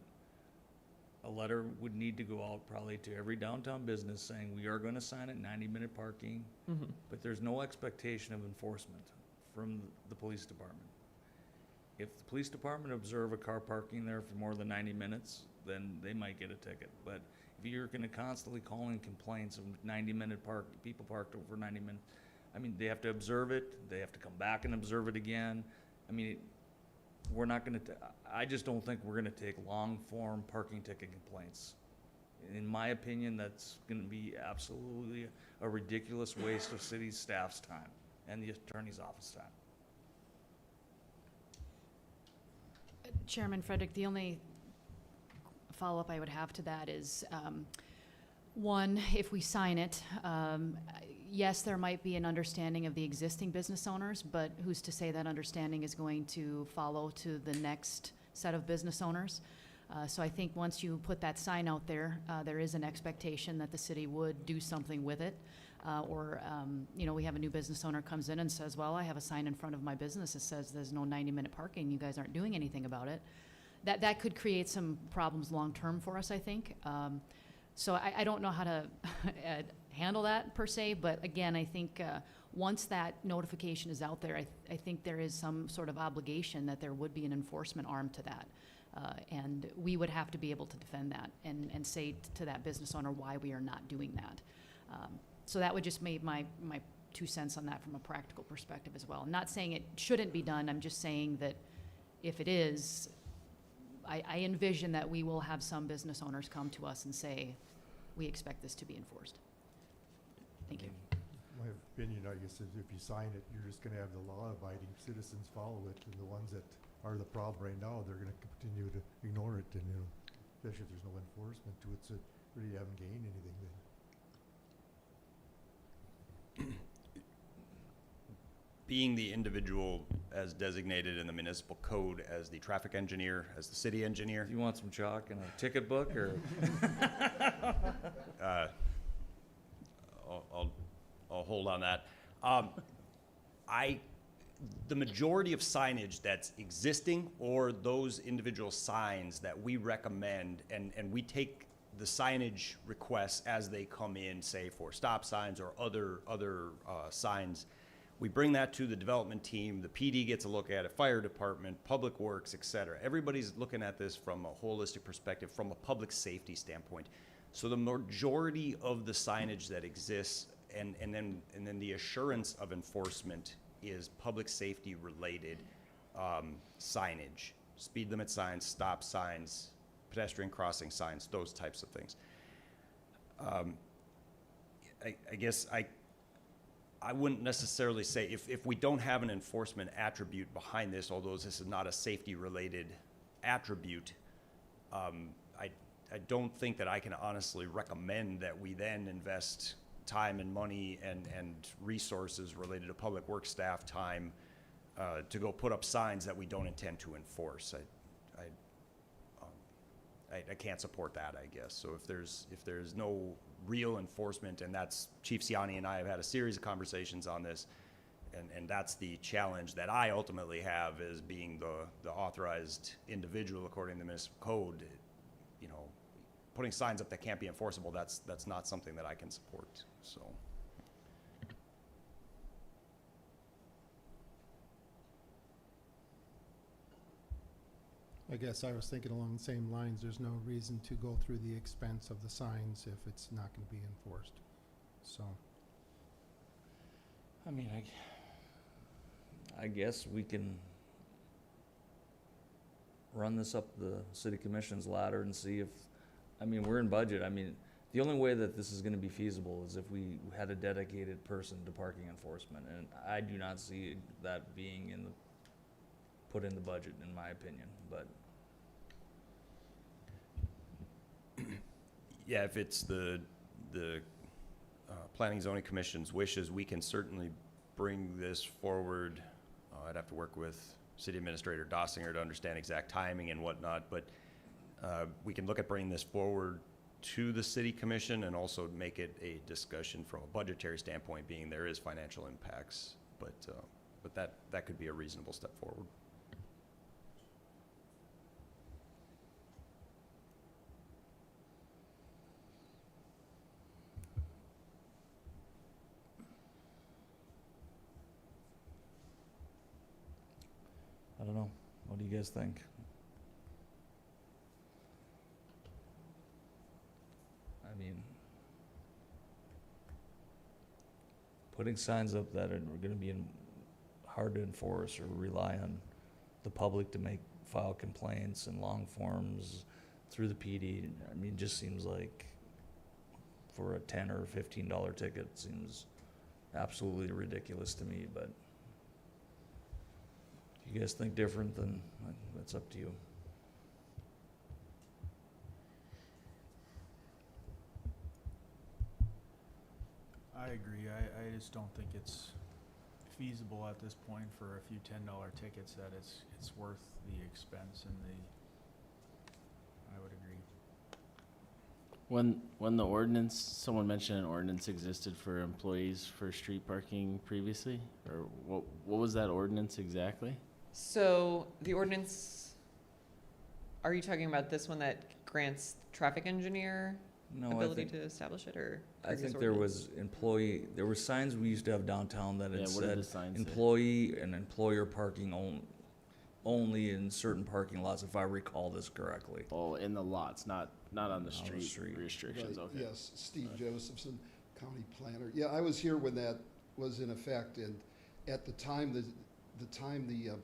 A: a letter would need to go out probably to every downtown business saying we are gonna sign it, 90-minute parking, but there's no expectation of enforcement from the police department. If the police department observe a car parking there for more than 90 minutes, then they might get a ticket. But if you're gonna constantly call in complaints of 90-minute people parked over 90 minutes, I mean, they have to observe it, they have to come back and observe it again. I mean, we're not gonna, I just don't think we're gonna take long-form parking ticket complaints. In my opinion, that's gonna be absolutely a ridiculous waste of city staff's time and the attorney's office time.
H: Chairman Frederick, the only follow-up I would have to that is, one, if we sign it, yes, there might be an understanding of the existing business owners, but who's to say that understanding is going to follow to the next set of business owners? So I think once you put that sign out there, there is an expectation that the city would do something with it. We have a new business owner comes in and says, well, I have a sign in front of my business that says there's no 90-minute parking. You guys aren't doing anything about it. That could create some problems long-term for us, I think. So I don't know how to handle that per se, but again, I think once that notification is out there, I think there is some sort of obligation that there would be an enforcement arm to that. And we would have to be able to defend that and say to that business owner why we are not doing that. So that would just make my 2 cents on that from a practical perspective as well. I'm not saying it shouldn't be done, I'm just saying that if it is, I envision that we will have some business owners come to us and say, we expect this to be enforced. Thank you.
M: My opinion, I guess, is if you sign it, you're just gonna have the law-abiding citizens follow it, and the ones that are the problem right now, they're gonna continue to ignore it, and, especially if there's no enforcement to it, so really you haven't gained anything then.
B: Being the individual as designated in the municipal code as the traffic engineer, as the city engineer,
A: Do you want some chalk and a ticket book, or?
B: I'll hold on that. The majority of signage that's existing, or those individual signs that we recommend, and we take the signage requests as they come in, say for stop signs or other signs, we bring that to the development team, the PD gets a look at it, fire department, public works, et cetera. Everybody's looking at this from a holistic perspective, from a public safety standpoint. So the majority of the signage that exists, and then the assurance of enforcement is public safety related signage, speed limit signs, stop signs, pedestrian crossing signs, those types of things. I guess I wouldn't necessarily say, if we don't have an enforcement attribute behind this, although this is not a safety related attribute, I don't think that I can honestly recommend that we then invest time and money and resources related to public works staff time to go put up signs that we don't intend to enforce. I can't support that, I guess. So if there's no real enforcement, and that's Chief Siani and I have had a series of conversations on this, and that's the challenge that I ultimately have as being the authorized individual according to the municipal code. Putting signs up that can't be enforceable, that's not something that I can support, so.
I: I guess I was thinking along the same lines, there's no reason to go through the expense of the signs if it's not gonna be enforced, so.
A: I mean, I guess we can run this up the city commission's ladder and see if, we're in budget. The only way that this is gonna be feasible is if we had a dedicated person to parking enforcement, and I do not see that being put in the budget, in my opinion, but.
B: Yeah, if it's the Planning Zoning Commission's wishes, we can certainly bring this forward. I'd have to work with City Administrator Dossinger to understand exact timing and whatnot, but we can look at bringing this forward to the City Commission and also make it a discussion from a budgetary standpoint, being there is financial impacts, but that could be a reasonable step forward.
A: I don't know. What do you guys think? Putting signs up that are gonna be hard to enforce or rely on the public to file complaints and long forms through the PD, just seems like for a $10 or $15 ticket seems absolutely ridiculous to me, but if you guys think different, then that's up to you.
C: I agree. I just don't think it's feasible at this point for a few $10 tickets that it's worth the expense and
N: When the ordinance, someone mentioned an ordinance existed for employees for street parking previously, or what was that ordinance exactly?
E: So the ordinance, are you talking about this one that grants traffic engineer
A: No,
E: ability to establish it, or?
A: I
E: previous
A: think there
E: ordinance?
A: was there were signs we used to have downtown that
N: Yeah,
A: had
N: what did
A: said
N: the sign say?
A: employee and employer parking only in certain parking lots, if I recall this correctly.
N: Oh, in the lots, not on the street
A: street.
N: restrictions,
O: Right,
N: okay.
O: yes, Steve Josephson, county planner. Yeah, I was here when that was in effect, and at the time, the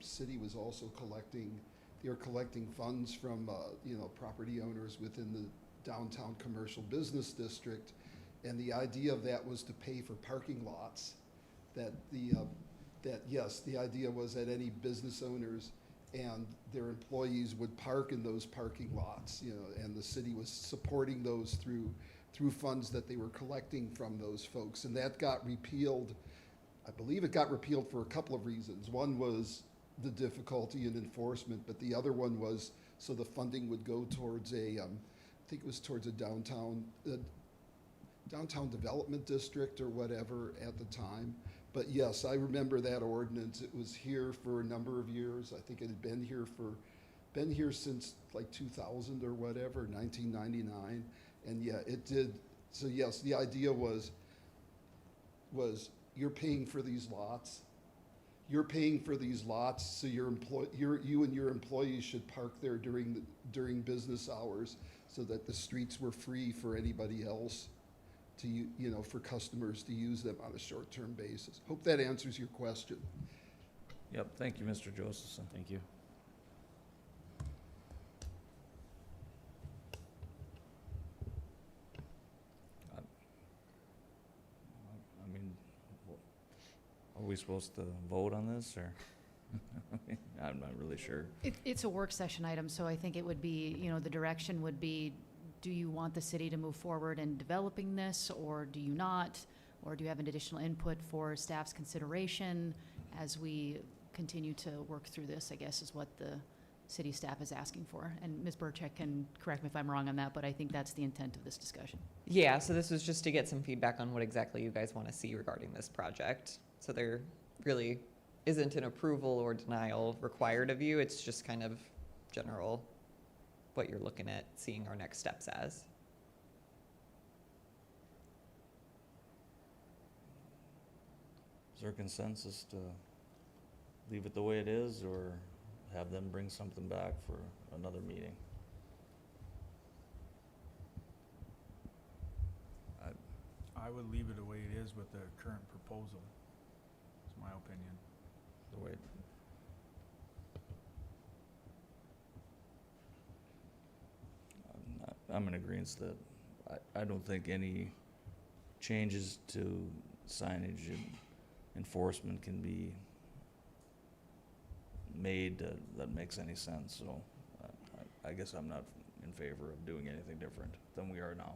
O: city was also they were collecting funds from, property owners within the downtown commercial business district, and the idea of that was to pay for parking lots. The idea was that any business owners and their employees would park in those parking lots, and the city was supporting those through funds that they were collecting from those folks. And that got repealed. I believe it got repealed for a couple of reasons. One was the difficulty in enforcement, but the other one was so the funding would go towards I think it was towards a downtown development district or whatever at the time. But yes, I remember that ordinance. It was here for a number of years. I think it had been here since like 2000 or whatever, 1999. And yeah, it did. So yes, the idea was you're paying for these lots. You're paying for these lots, so you and your employees should park there during business hours, so that the streets were free for anybody else to, for customers to use them on a short-term basis. Hope that answers your question.
A: Yep, thank you, Mr. Josephson.
N: Thank you.
A: I mean, are we supposed to vote on this, or? I'm not really sure.
H: It's a work session item, so I think it would be, the direction would be, do you want the city to move forward in developing this, or do you not? Or do you have an additional input for staff's consideration as we continue to work through this, I guess, is what the city staff is asking for. And Ms. Burchek can correct me if I'm wrong on that, but I think that's the intent of this discussion.
E: Yeah, so this was just to get some feedback on what exactly you guys want to see regarding this project. So there really isn't an approval or denial required of you. It's just kind of general what you're looking at seeing our next steps as.
A: Is there consensus to leave it the way it is, or have them bring something back for another meeting?
C: I would leave it the way it is with the current proposal, is my opinion.
A: The way, I'm in agreeance that I don't think any changes to signage and enforcement can be made that makes any sense, so I guess I'm not in favor of doing anything different than we are now.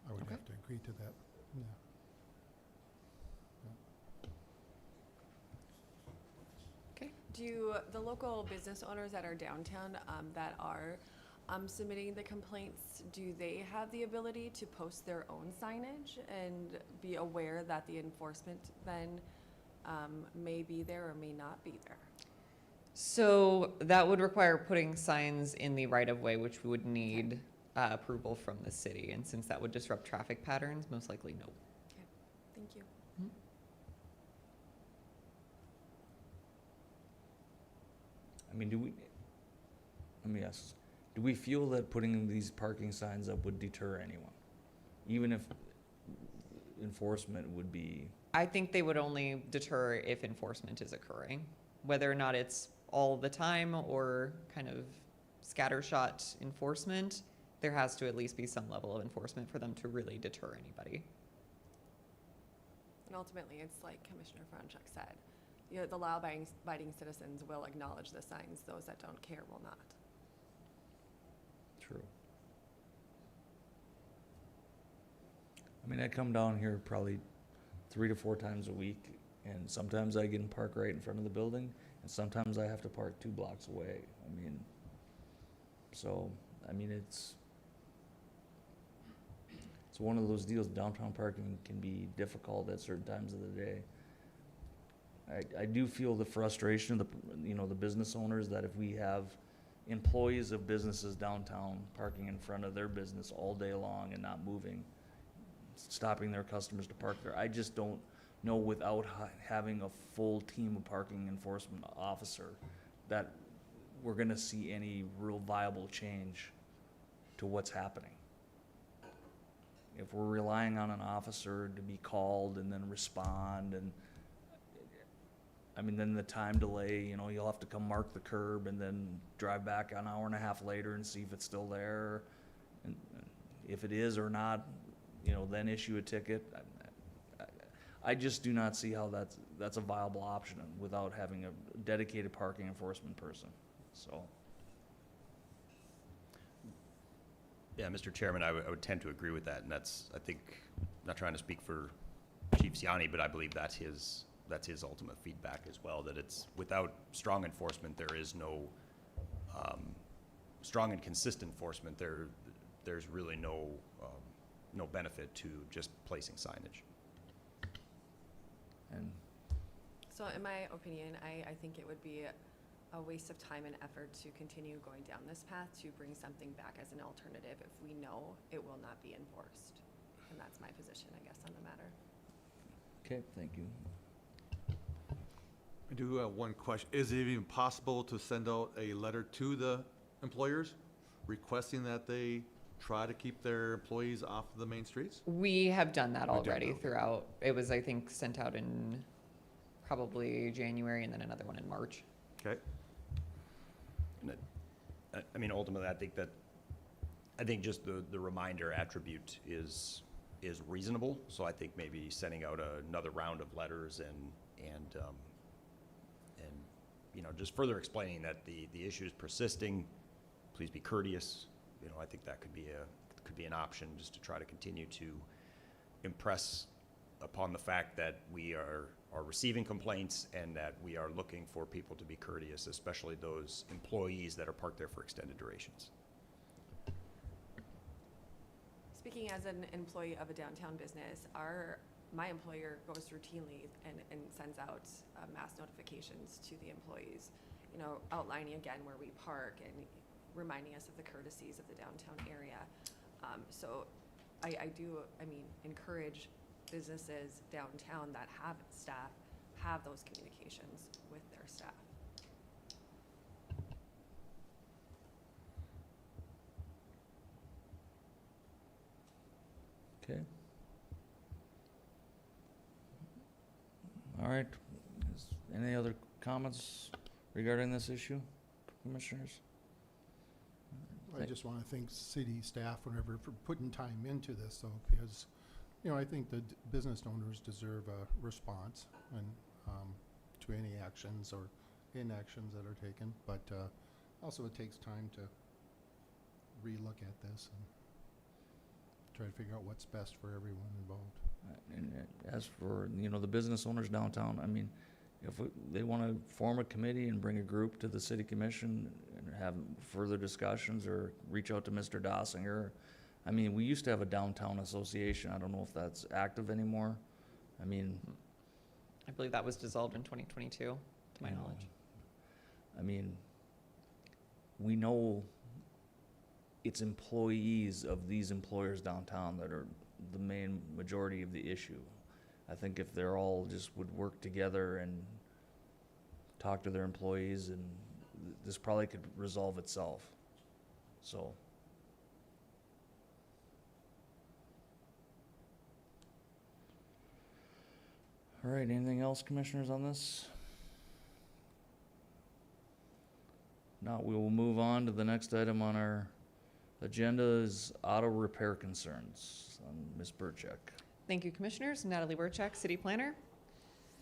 I: I would
E: Okay.
I: have to agree to that, yeah.
E: Okay.
D: Do the local business owners that are downtown that are submitting the complaints, do they have the ability to post their own signage and be aware that the enforcement then may be there or may not be there?
E: So that would require putting signs in the right of way, which we would need approval from the city. And since that would disrupt traffic patterns, most likely no.
D: Okay, thank you.
A: I mean, let me ask, do we feel that putting these parking signs up would deter anyone? Even if enforcement would be,
E: I think they would only deter if enforcement is occurring. Whether or not it's all the time or kind of scattershot enforcement, there has to at least be some level of enforcement for them to really deter anybody.
D: And ultimately, it's like Commissioner Franchuk said, the law-abiding citizens will acknowledge the signs, those that don't care will not.
A: true. I mean, I come down here probably 3 to 4 times a week, and sometimes I get and park right in front of the building, and sometimes I have to park 2 blocks away. I mean, so I mean, it's one of those deals, downtown parking can be difficult at certain times of the day. I do feel the frustration of the business owners, that if we have employees of businesses downtown parking in front of their business all day long and not moving, stopping their customers to park there, I just don't know, without having a full team of parking enforcement officer, that we're gonna see any real viable change to what's happening. If we're relying on an officer to be called and then respond, and I mean, then the time delay, you'll have to come mark the curb and then drive back an hour and a half later and see if it's still there. And if it is or not, then issue a ticket. I just do not see how that's a viable option without having a dedicated parking enforcement person, so.
B: Yeah, Mr. Chairman, I would tend to agree with that, and that's, I think, not trying to speak for Chief Siani, but I believe that's his ultimate feedback as well, that it's, without strong enforcement, there is no, strong and consistent enforcement, there's really no benefit to just placing signage.
A: And
D: So in my opinion, I think it would be a waste of time and effort to continue going down this path to bring something back as an alternative if we know it will not be enforced. And that's my position, I guess, on the matter.
A: okay, thank you.
J: I do have one question. Is it even possible to send out a letter to the employers requesting that they try to keep their employees off the main streets?
E: We have done that
J: We've done
E: already
J: that.
E: throughout. It was, I think, sent out in probably January and then another one in March.
J: Okay.
B: And I mean, ultimately, I think just the reminder attribute is reasonable. So I think maybe sending out another round of letters and just further explaining that the issue is persisting. Please be courteous. I think that could be an option, just to try to continue to impress upon the fact that we are receiving complaints and that we are looking for people to be courteous, especially those employees that are parked there for extended durations.
D: Speaking as an employee of a downtown business, my employer goes routinely and sends out mass notifications to the employees, outlining again where we park and reminding us of the courtesies of the downtown area. So I encourage businesses downtown that have staff have those communications with their staff.
A: Okay. All right, any other comments regarding this issue, commissioners?
I: I just want to thank city staff whenever for putting time into this, though, because, I think the business owners deserve a response and to any actions or inactions that are taken. But also, it takes time to relook at this and try to figure out what's best for everyone involved.
A: And as for, the business owners downtown, I mean, if they want to form a committee and bring a group to the city commission and have further discussions, or reach out to Mr. Dossinger. I mean, we used to have a downtown association. I don't know if that's active anymore. I mean,
E: I believe that was dissolved in 2022, to my knowledge.
A: I mean, we know it's employees of these employers downtown that are the main majority of the issue. I think if they're all just would work together and talk to their employees, and this probably could resolve itself. So. All right, anything else, commissioners, on this? Now, we will move on to the next item on our agenda is auto repair concerns. Ms. Burchek.
E: Thank you, Commissioners. Natalie Burchak, City Planner.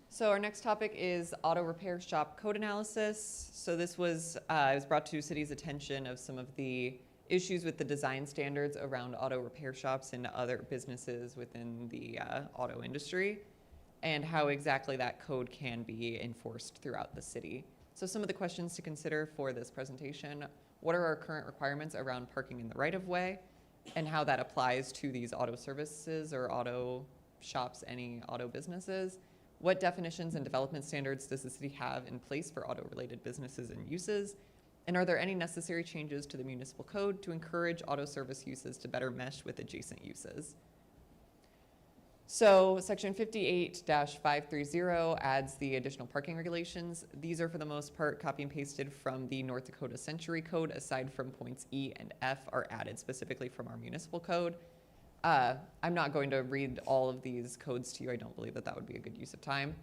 E: So our next topic is auto repair shop code analysis. So this was, it was brought to city's attention of some of the issues with the design standards around auto repair shops and other businesses within the auto industry, and how exactly that code can be enforced throughout the city. So some of the questions to consider for this presentation what are our current requirements around parking in the right-of-way, and how that applies to these auto services or auto shops, any auto businesses. What definitions and development standards does the city have in place for auto-related businesses and uses? And are there any necessary changes to the municipal code to encourage auto service uses to better mesh with adjacent uses? So section 58-530 adds the additional parking regulations. These are for the most part copy and pasted from the North Dakota Century Code, aside from points E and F are added specifically from our municipal code. I'm not going to read all of these codes to you. I don't believe that that would be a good use of time.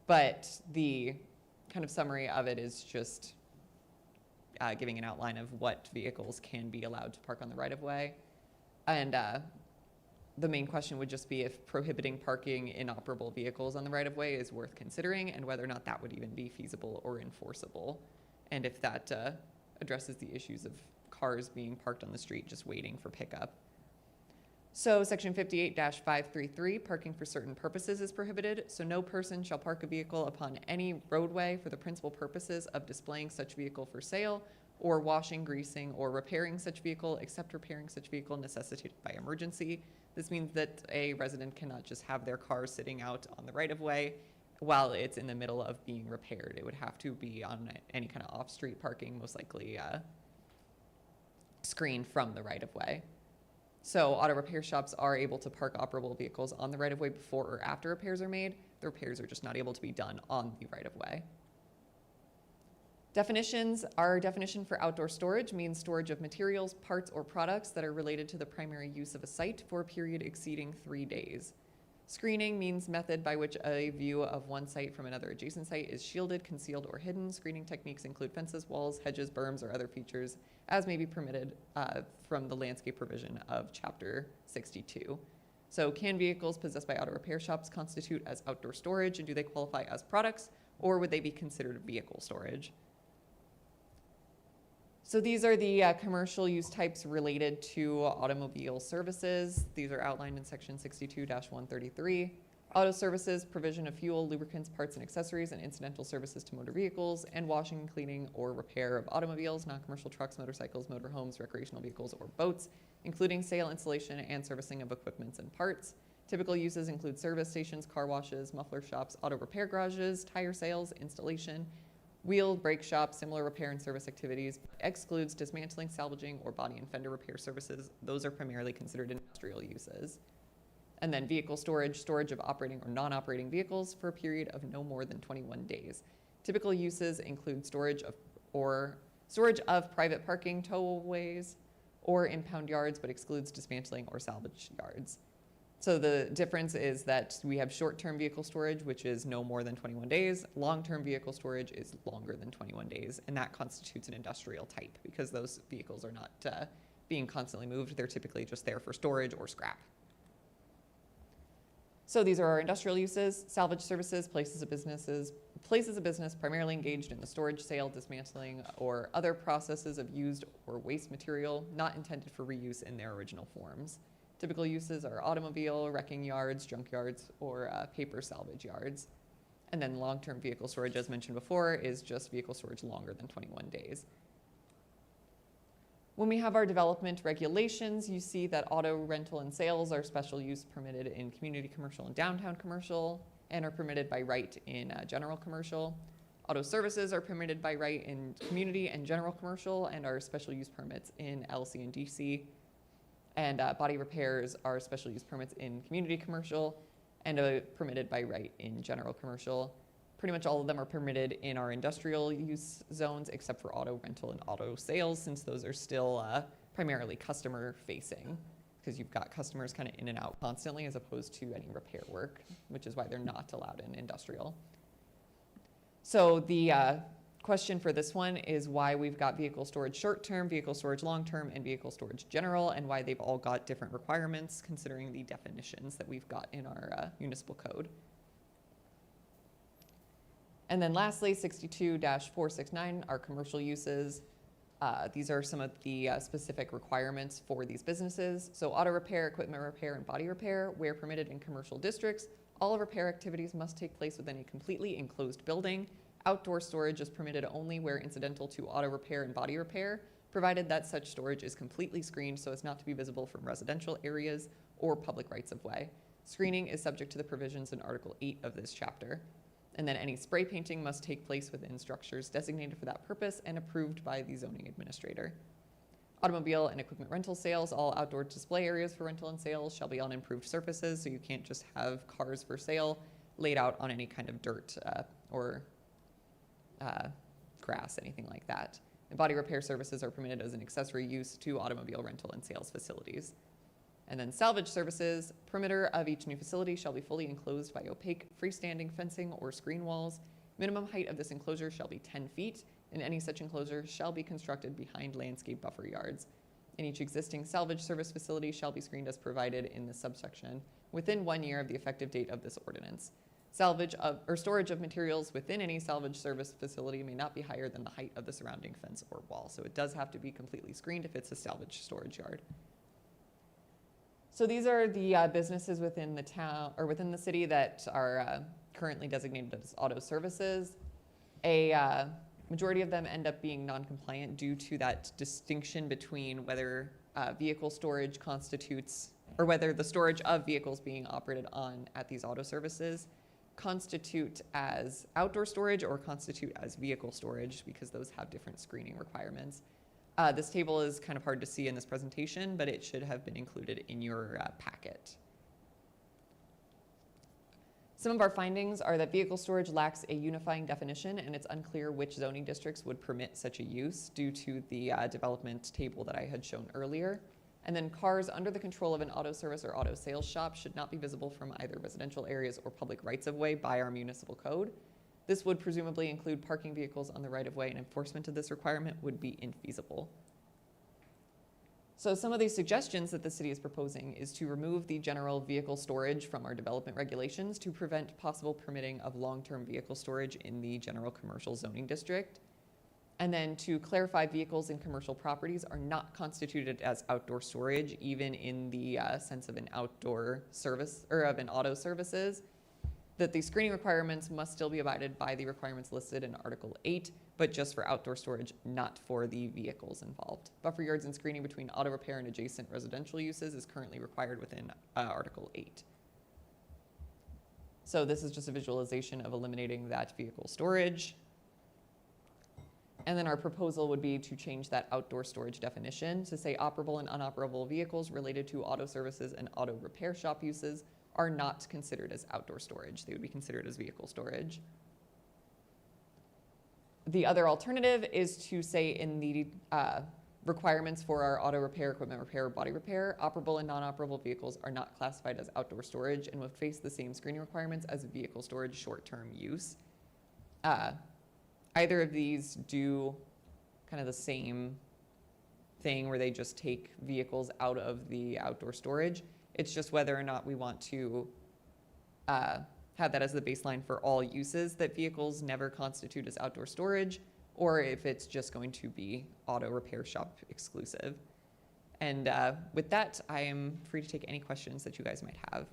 E: But the kind of summary of it is just giving an outline of what vehicles can be allowed to park on the right-of-way. And the main question would just be if prohibiting parking inoperable vehicles on the right-of-way is worth considering, and whether or not that would even be feasible or enforceable, and if that addresses the issues of cars being parked on the street just waiting for pickup. So section 58-533, parking for certain purposes is prohibited. So no person shall park a vehicle upon any roadway for the principal purposes of displaying such vehicle for sale, or washing, greasing, or repairing such vehicle, except repairing such vehicle necessitated by emergency. This means that a resident cannot just have their car sitting out on the right-of-way while it's in the middle of being repaired. It would have to be on any kind of off-street parking, most likely screened from the right-of-way. So auto repair shops are able to park operable vehicles on the right-of-way before or after repairs are made. The repairs are just not able to be done on the right-of-way. Definitions. Our definition for outdoor storage means storage of materials, parts, or products that are related to the primary use of a site for a period exceeding 3 days. Screening means method by which a view of one site from another adjacent site is shielded, concealed, or hidden. Screening techniques include fences, walls, hedges, berms, or other features as may be permitted from the landscape provision of Chapter 62. So can vehicles possessed by auto repair shops constitute as outdoor storage, and do they qualify as products, or would they be considered vehicle storage? So these are the commercial use types related to automobile services. These are outlined in section 62-133. Auto services, provision of fuel, lubricants, parts and accessories, and incidental services to motor vehicles, and washing, cleaning, or repair of automobiles, non-commercial trucks, motorcycles, motorhomes, recreational vehicles, or boats, including sale, installation, and servicing of equipments and parts. Typical uses include service stations, car washes, muffler shops, auto repair garages, tire sales, installation, wheel, brake shops, similar repair and service activities. Excludes dismantling, salvaging, or body and fender repair services. Those are primarily considered industrial uses. And then vehicle storage, storage of operating or non-operating vehicles for a period of no more than 21 days. Typical uses include storage of private parking, towaways, or impound yards, but excludes dismantling or salvage yards. So the difference is that we have short-term vehicle storage, which is no more than 21 days. Long-term vehicle storage is longer than 21 days, and that constitutes an industrial type because those vehicles are not being constantly moved. They're typically just there for storage or scrap. So these are our industrial uses: salvage services, places of business primarily engaged in the storage, sale, dismantling, or other processes of used or waste material not intended for reuse in their original forms. Typical uses are automobile, wrecking yards, junk yards, or paper salvage yards. And then long-term vehicle storage, as mentioned before, is just vehicle storage longer than 21 days. When we have our development regulations, you see that auto rental and sales are special use permitted in community commercial and downtown commercial, and are permitted by right in general commercial. Auto services are permitted by right in community and general commercial, and are special use permits in LC and DC. And body repairs are special use permits in community commercial and are permitted by right in general commercial. Pretty much all of them are permitted in our industrial use zones except for auto rental and auto sales, since those are still primarily customer facing, because you've got customers kind of in and out constantly as opposed to any repair work, which is why they're not allowed in industrial. So the question for this one is why we've got vehicle storage short-term, vehicle storage long-term, and vehicle storage general, and why they've all got different requirements considering the definitions that we've got in our municipal code. And then lastly, 62-469 are commercial uses. These are some of the specific requirements for these businesses. So auto repair, equipment repair, and body repair, where permitted in commercial districts. All repair activities must take place within a completely enclosed building. Outdoor storage is permitted only where incidental to auto repair and body repair, provided that such storage is completely screened so as not to be visible from residential areas or public rights-of-way. Screening is subject to the provisions in Article 8 of this chapter. And then any spray painting must take place within structures designated for that purpose and approved by the zoning administrator. Automobile and equipment rental sales, all outdoor display areas for rental and sales shall be on improved surfaces, so you can't just have cars for sale laid out on any kind of dirt or grass, anything like that. And body repair services are permitted as an accessory use to automobile rental and sales facilities. And then salvage services, perimeter of each new facility shall be fully enclosed by opaque freestanding fencing or screen walls. Minimum height of this enclosure shall be 10 feet, and any such enclosure shall be constructed behind landscape buffer yards. And each existing salvage service facility shall be screened as provided in this subsection within 1 year of the effective date of this ordinance. Salvage of, or storage of materials within any salvage service facility may not be higher than the height of the surrounding fence or wall. So it does have to be completely screened if it's a salvage storage yard. So these are the businesses within the town or within the city that are currently designated as auto services. A majority of them end up being non-compliant due to that distinction between whether vehicle storage constitutes, or whether the storage of vehicles being operated on at these auto services constitute as outdoor storage or constitute as vehicle storage, because those have different screening requirements. This table is kind of hard to see in this presentation, but it should have been included in your packet. Some of our findings are that vehicle storage lacks a unifying definition, and it's unclear which zoning districts would permit such a use due to the development table that I had shown earlier. And then cars under the control of an auto service or auto sales shop should not be visible from either residential areas or public rights-of-way by our municipal code. This would presumably include parking vehicles on the right-of-way, and enforcement of this requirement would be infeasible. So some of these suggestions that the city is proposing is to remove the general vehicle storage from our development regulations to prevent possible permitting of long-term vehicle storage in the general commercial zoning district. And then to clarify, vehicles in commercial properties are not constituted as outdoor storage, even in the sense of an outdoor service or of an auto services. That the screening requirements must still be abided by the requirements listed in Article 8, but just for outdoor storage, not for the vehicles involved. Buffer yards and screening between auto repair and adjacent residential uses is currently required within Article 8. So this is just a visualization of eliminating that vehicle storage. And then our proposal would be to change that outdoor storage definition to say operable and unoperable vehicles related to auto services and auto repair shop uses are not considered as outdoor storage. They would be considered as vehicle storage. The other alternative is to say in the requirements for our auto repair, equipment repair, body repair, operable and non-operable vehicles are not classified as outdoor storage and would face the same screening requirements as vehicle storage short-term use. Either of these do kind of the same thing where they just take vehicles out of the outdoor storage. It's just whether or not we want to have that as the baseline for all uses, that vehicles never constitute as outdoor storage, or if it's just going to be auto repair shop exclusive. And with that, I am free to take any questions that you guys might have.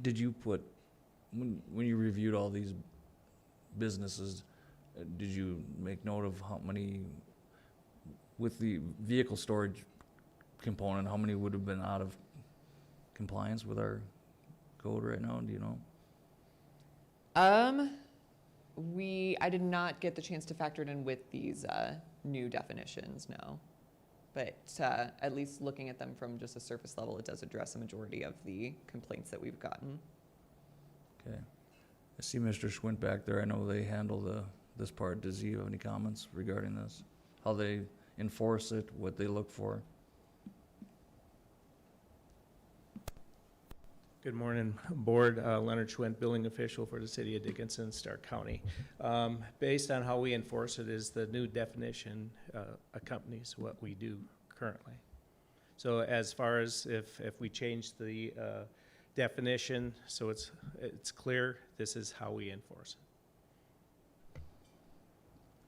A: Did you put, when you reviewed all these businesses, did you make note of how many, with the vehicle storage component, how many would have been out of compliance with our code right now? Do you know?
E: I did not get the chance to factor it in with these new definitions, no. But at least looking at them from just a surface level, it does address a majority of the complaints that we've gotten.
A: Okay. I see Mr. Schwint back there. I know they handle this part. Does he have any comments regarding this? How they enforce it, what they look for?
P: Good morning, Board. Leonard Schwint, billing official for the City of Dickinson, Stark County. Based on how we enforce it is the new definition accompanies what we do currently. So as far as if we change the definition so it's clear, this is how we enforce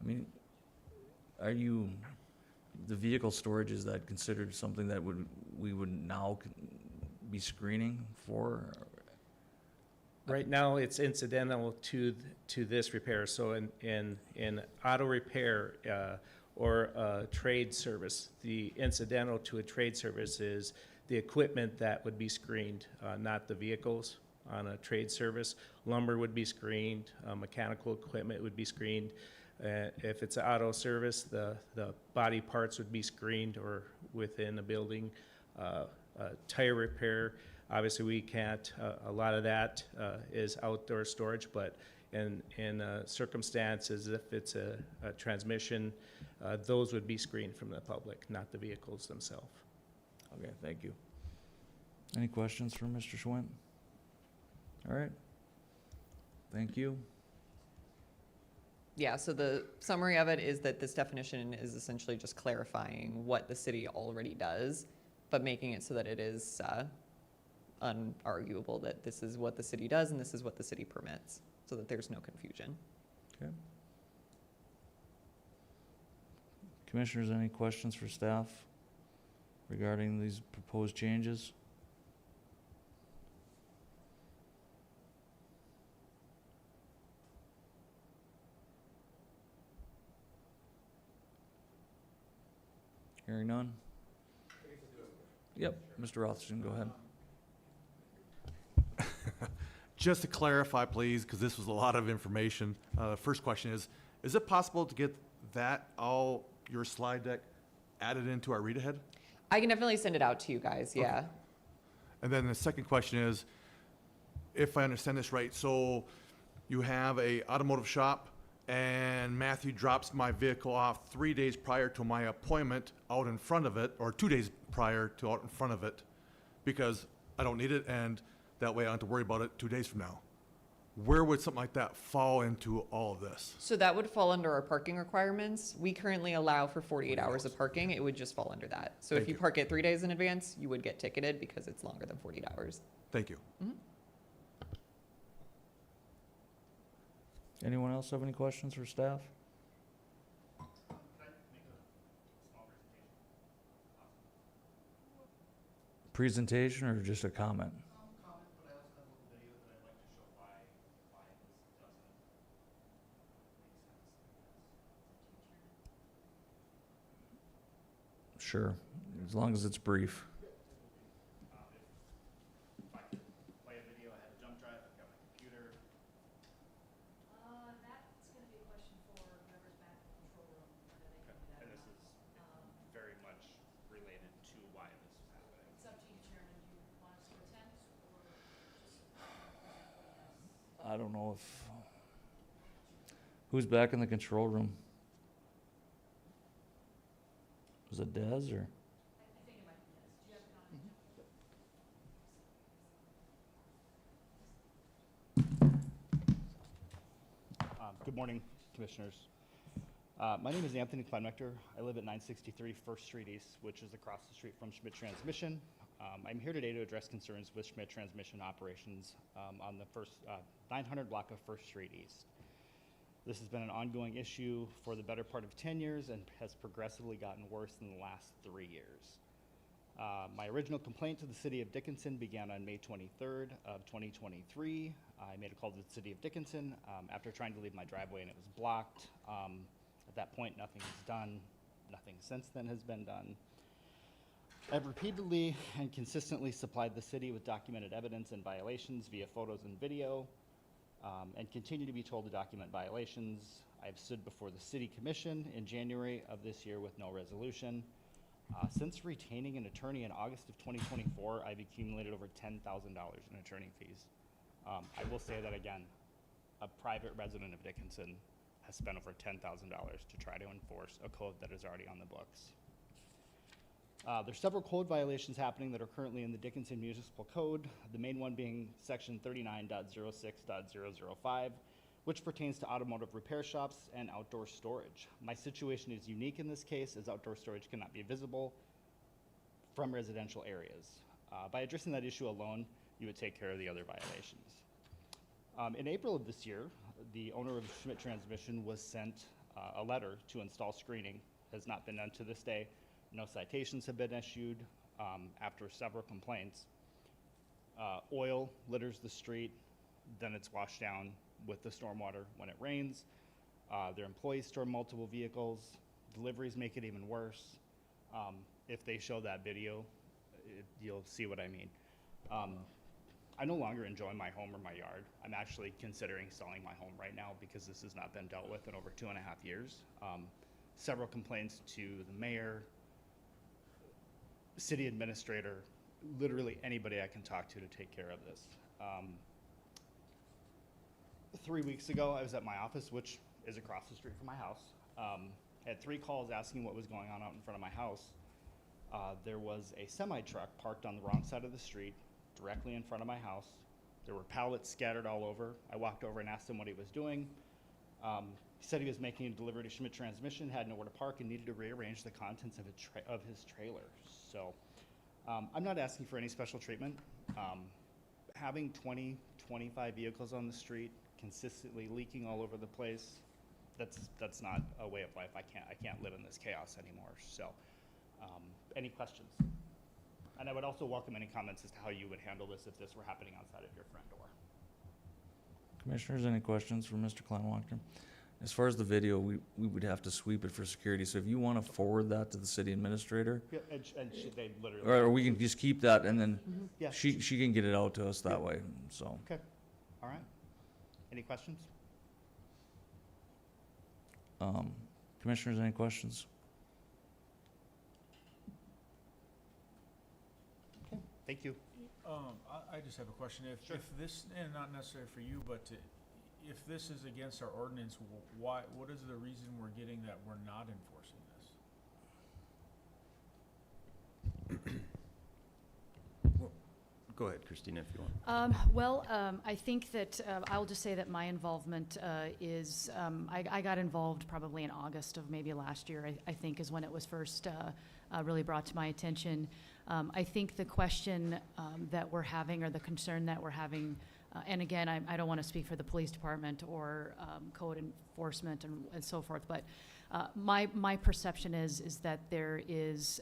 P: it.
A: I mean, the vehicle storage, is that considered something that we would now be screening for?
P: Right now, it's incidental to, this repair, so in auto repair, or trade service, the incidental to a trade service is the equipment that would be screened, not the vehicles on a trade service. Lumber would be screened, mechanical equipment would be screened. If it's an auto service, the body parts would be screened or within a building. Tire repair, obviously we can't, a lot of that is outdoor storage, but in circumstances, if it's a transmission, those would be screened from the public, not the vehicles themselves.
A: Okay, thank you. Any questions for Mr. Schwint? All right. Thank you.
E: Yeah, so the summary of it is that this definition is essentially just clarifying what the city already does, but making it so that it is unarguable that this is what the city does and this is what the city permits, so that there's no confusion.
A: Okay. Commissioners, any questions for staff regarding these proposed changes? Hearing none? Yep, Mr. Rothstein, go ahead.
J: Just to clarify, please, because this was a lot of information. First question is it possible to get that, all your slide deck, added into our read ahead?
E: I can definitely send it out to you guys, yeah.
J: Okay. And then the second question is, if I understand this right, so you have a automotive shop and Matthew drops my vehicle off 3 days prior to my appointment out in front of it, or 2 days prior to out in front of it, because I don't need it, and that way I don't have to worry about it 2 days from now. Where would something like that fall into all of this?
E: So that would fall under our parking requirements. We currently allow for 48 hours of parking. It would just fall under that. So if
J: Thank
E: you
J: you.
E: park it 3 days in advance, you would get ticketed because it's longer than 48 hours.
J: Thank you.
A: Anyone else have any questions for staff? Presentation or just a comment? Sure, as long as it's brief.
Q: Play a video, I have a jump drive, I've got my computer.
H: That's gonna be a question for whoever's back in the control room, whether they can do that
Q: And
H: or
Q: this
H: not.
Q: is very much related to why this is happening.
H: It's up to you, Chairman, do you want us to attend or just present what he has?
A: I don't know if, who's back in the control room? Was it Des or?
H: I think it might be Des. Do you have a comment?
Q: Good morning, Commissioners. My name is Anthony Kleinmechter. I live at 963 First Street East, which is across the street from Schmidt Transmission. I'm here today to address concerns with Schmidt Transmission operations on the first 900 block of First Street East. This has been an ongoing issue for the better part of 10 years and has progressively gotten worse in the last 3 years. My original complaint to the City of Dickinson began on May 23rd of 2023. I made a call to the City of Dickinson after trying to leave my driveway and it was blocked. At that point, nothing was done. Nothing since then has been done. I've repeatedly and consistently supplied the city with documented evidence and violations via photos and video, and continue to be told to document violations. I've stood before the City Commission in January of this year with no resolution. Since retaining an attorney in August of 2024, I've accumulated over $10,000 in attorney fees. I will say that again, a private resident of Dickinson has spent over $10,000 to try to enforce a code that is already on the books. There's several code violations happening that are currently in the Dickinson Municipal Code, the main one being section 39.06.005, which pertains to automotive repair shops and outdoor storage. My situation is unique in this case, as outdoor storage cannot be visible from residential areas. By addressing that issue alone, you would take care of the other violations. In April of this year, the owner of Schmidt Transmission was sent a letter to install screening. Has not been done to this day. No citations have been issued after several complaints. Oil litters the street. then it's washed down with the stormwater when it rains. Their employees store multiple vehicles. Deliveries make it even worse. If they show that video, you'll see what I mean. I no longer enjoy my home or my yard. I'm actually considering selling my home right now because this has not been dealt with in over 2.5 years. Several complaints to the mayor, city administrator, literally anybody I can talk to take care of this. 3 weeks ago, I was at my office, which is across the street from my house. Had 3 calls asking what was going on out in front of my house. There was a semi-truck parked on the wrong side of the street, directly in front of my house. There were pallets scattered all over. I walked over and asked him what he was doing. He said he was making a delivery to Schmidt Transmission, had nowhere to park, and needed to rearrange the contents of his trailer. So I'm not asking for any special treatment. Having 20, 25 vehicles on the street, consistently leaking all over the place, that's not a way of life. I can't live in this chaos anymore. So any questions? And I would also welcome any comments as to how you would handle this if this were happening outside of your front door.
A: Commissioners, any questions for Mr. Kleinwachter? As far as the video, we would have to sweep it for security, so if you want to forward that to the city administrator,
Q: Yeah, and they literally.
A: or we can just keep that, and then
Q: Yeah.
A: she can get it out to us that way, so.
Q: Okay, all right. Any questions?
A: Commissioners, any questions?
Q: Okay, thank you.
C: I just have a question.
Q: Sure.
C: If this, and not necessarily for you, but if this is against our ordinance, why, what is the reason we're getting that we're not enforcing this?
B: Go ahead, Christina, if you want.
H: I think that I'll just say that my involvement is, I got involved probably in August of maybe last year, I think is when it was first really brought to my attention. I think the question that we're having, or the concern that we're having, and again, I don't want to speak for the police department or code enforcement and so forth, but my perception is that there is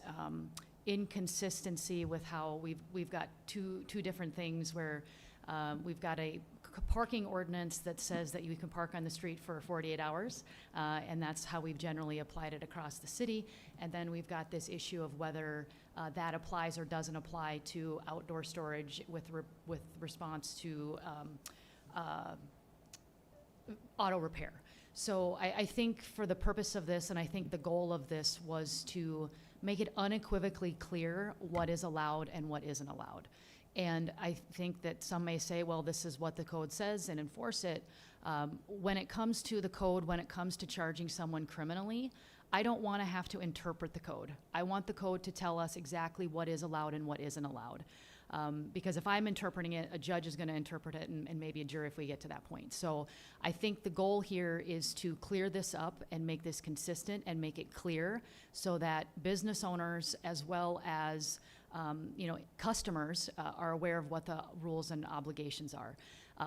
H: inconsistency with how we've got two different things where we've got a parking ordinance that says that you can park on the street for 48 hours, and that's how we've generally applied it across the city. And then we've got this issue of whether that applies or doesn't apply to outdoor storage with response to auto repair. So I think for the purpose of this, and I think the goal of this was to make it unequivocally clear what is allowed and what isn't allowed. And I think that some may say, well, this is what the code says, and enforce it. When it comes to the code, when it comes to charging someone criminally, I don't want to have to interpret the code. I want the code to tell us exactly what is allowed and what isn't allowed. Because if I'm interpreting it, a judge is going to interpret it, and maybe a jury if we get to that point. So I think the goal here is to clear this up and make this consistent and make it clear so that business owners as well as customers are aware of what the rules and obligations are.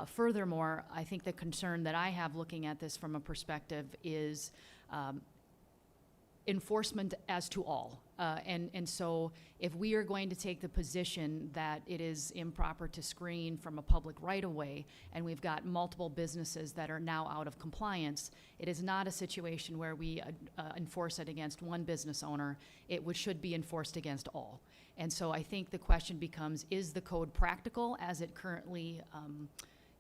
H: Furthermore, I think the concern that I have looking at this from a perspective is enforcement as to all. And so if we are going to take the position that it is improper to screen from a public right-of-way, and we've got multiple businesses that are now out of compliance, it is not a situation where we enforce it against one business owner. It should be enforced against all. And so I think the question becomes, is the code practical as it currently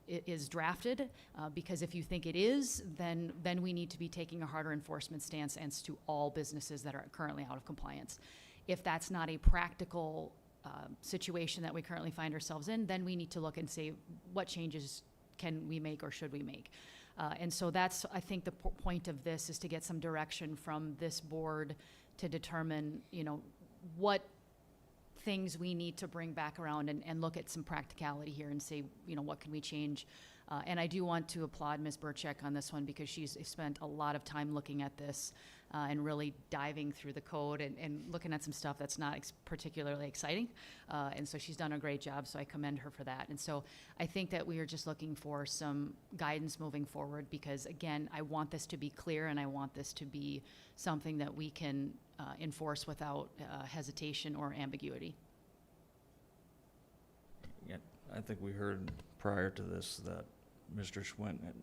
H: is drafted? Because if you think it is, then we need to be taking a harder enforcement stance as to all businesses that are currently out of compliance. If that's not a practical situation that we currently find ourselves in, then we need to look and say, what changes can we make or should we make? And so that's, I think, the point of this is to get some direction from this board to determine, what things we need to bring back around and look at some practicality here and say, what can we change? And I do want to applaud Ms. Burchek on this one because she's spent a lot of time looking at this and really diving through the code and looking at some stuff that's not particularly exciting. And so she's done a great job, so I commend her for that. And so I think that we are just looking for some guidance moving forward because, again, I want this to be clear and I want this to be something that we can enforce without hesitation or ambiguity.
A: Yeah, I think we heard prior to this that Mr. Schwint had,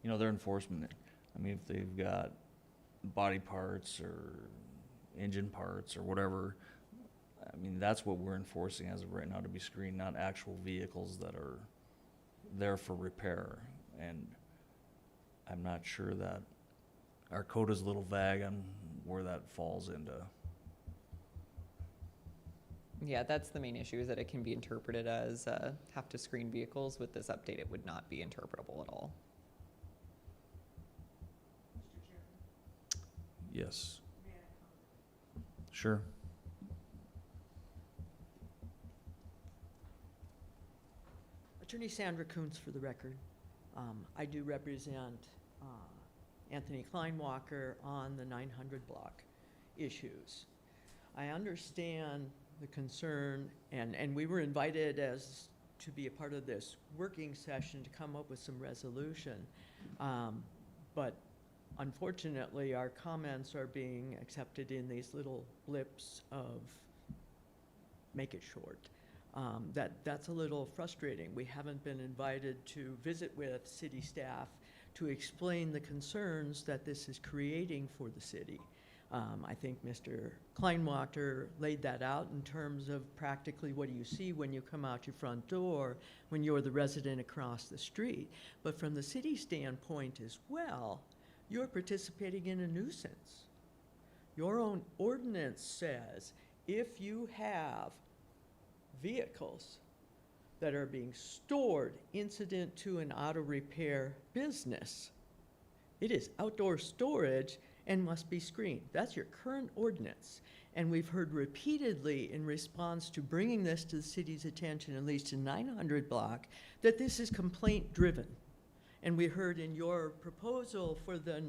A: you know, their enforcement. I mean, if they've got body parts or engine parts or whatever, I mean, that's what we're enforcing as of right now to be screened, not actual vehicles that are there for repair. And I'm not sure that our code is a little vague on where that falls into.
E: Yeah, that's the main issue, is that it can be interpreted as have to screen vehicles. With this update, it would not be interpretable at all.
A: Yes. Sure.
R: Attorney Sandra Kuntz for the record. I do represent Anthony Kleinwalker on the 900 block issues. I understand the concern, and we were invited as to be a part of this working session to come up with some resolution. But unfortunately, our comments are being accepted in these little blips of make it short. That's a little frustrating. We haven't been invited to visit with city staff to explain the concerns that this is creating for the city. I think Mr. Kleinwachter laid that out in terms of practically what do you see when you come out your front door when you're the resident across the street. But from the city standpoint as well, you're participating in a nuisance. Your own ordinance says if you have vehicles that are being stored incident to an auto repair business, it is outdoor storage and must be screened. That's your current ordinance. And we've heard repeatedly in response to bringing this to the city's attention, at least in 900 block, that this is complaint driven. And we heard in your proposal for the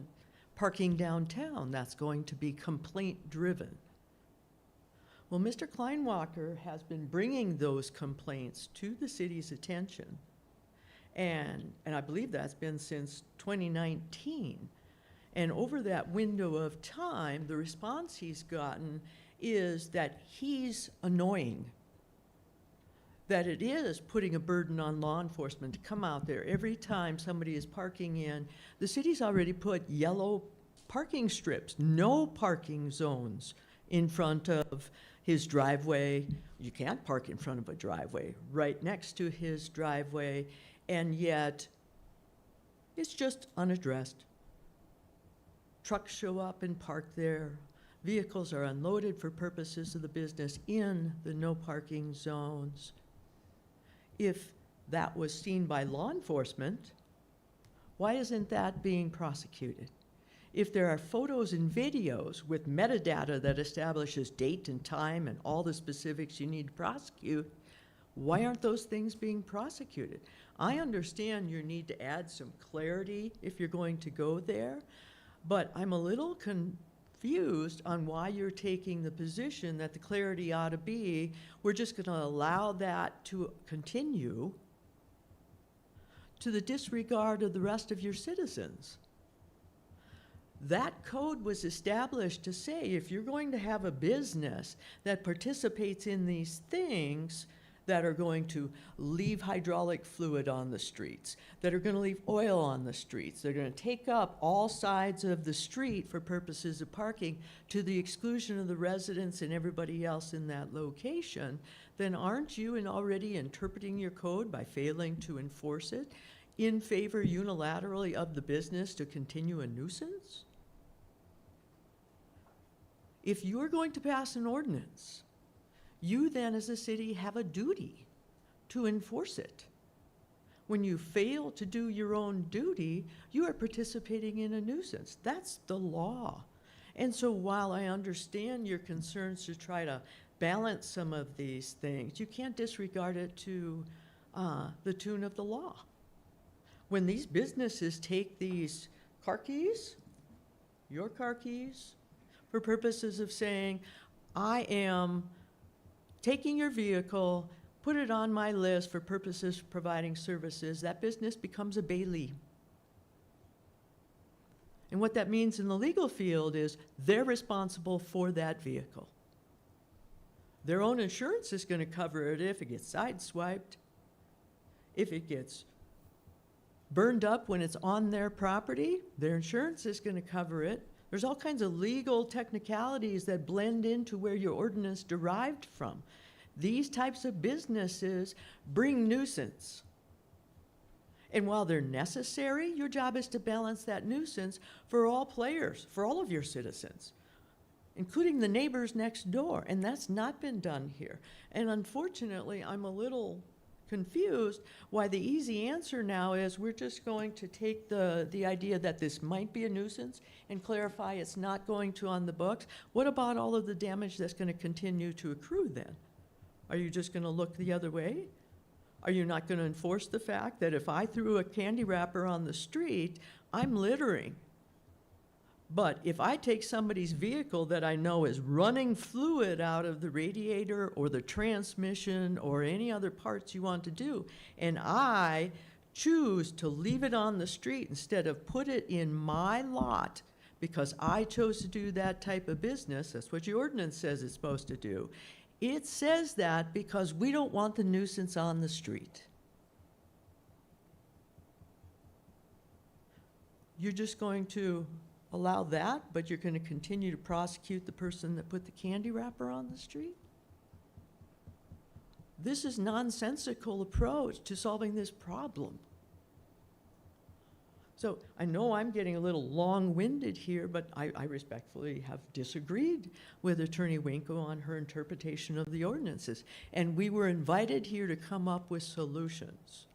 R: parking downtown, that's going to be complaint driven. Well, Mr. Kleinwalker has been bringing those complaints to the city's attention. And I believe that's been since 2019. And over that window of time, the response he's gotten is that he's annoying. That it is putting a burden on law enforcement to come out there every time somebody is parking in. The city's already put yellow parking strips, no parking zones in front of his driveway. You can't park in front of a driveway, right next to his driveway, and yet it's just unaddressed. Trucks show up and park there. Vehicles are unloaded for purposes of the business in the no parking zones. If that was seen by law enforcement, why isn't that being prosecuted? If there are photos and videos with metadata that establishes date and time and all the specifics you need to prosecute, why aren't those things being prosecuted? I understand your need to add some clarity if you're going to go there, but I'm a little confused on why you're taking the position that the clarity ought to be, we're just going to allow that to continue to the disregard of the rest of your citizens. That code was established to say if you're going to have a business that participates in these things that are going to leave hydraulic fluid on the streets, that are going to leave oil on the streets, they're going to take up all sides of the street for purposes of parking to the exclusion of the residents and everybody else in that location, then aren't you already interpreting your code by failing to enforce it in favor unilaterally of the business to continue a nuisance? If you're going to pass an ordinance, you then as a city have a duty to enforce it. When you fail to do your own duty, you are participating in a nuisance. That's the law. And so while I understand your concerns to try to balance some of these things, you can't disregard it to the tune of the law. When these businesses take these car keys, your car keys, for purposes of saying, I am taking your vehicle, put it on my list for purposes of providing services, that business becomes a bailee. And what that means in the legal field is they're responsible for that vehicle. Their own insurance is going to cover it if it gets sideswiped. If it gets burned up when it's on their property, their insurance is going to cover it. There's all kinds of legal technicalities that blend into where your ordinance derived from. These types of businesses bring nuisance. And while they're necessary, your job is to balance that nuisance for all players, for all of your citizens, including the neighbors next door. And that's not been done here. And unfortunately, I'm a little confused why the easy answer now is we're just going to take the idea that this might be a nuisance and clarify it's not going to on the books. What about all of the damage that's going to continue to accrue then? Are you just going to look the other way? Are you not going to enforce the fact that if I threw a candy wrapper on the street, I'm littering? But if I take somebody's vehicle that I know is running fluid out of the radiator or the transmission or any other parts you want to do, and I choose to leave it on the street instead of put it in my lot because I chose to do that type of business, that's what your ordinance says it's supposed to do. It says that because we don't want the nuisance on the street. You're just going to allow that, but you're going to continue to prosecute the person that put the candy wrapper on the street? This is nonsensical approach to solving this problem. So I know I'm getting a little long-winded here, but I respectfully have disagreed with Attorney Winko on her interpretation of the ordinances. And we were invited here to come up with solutions.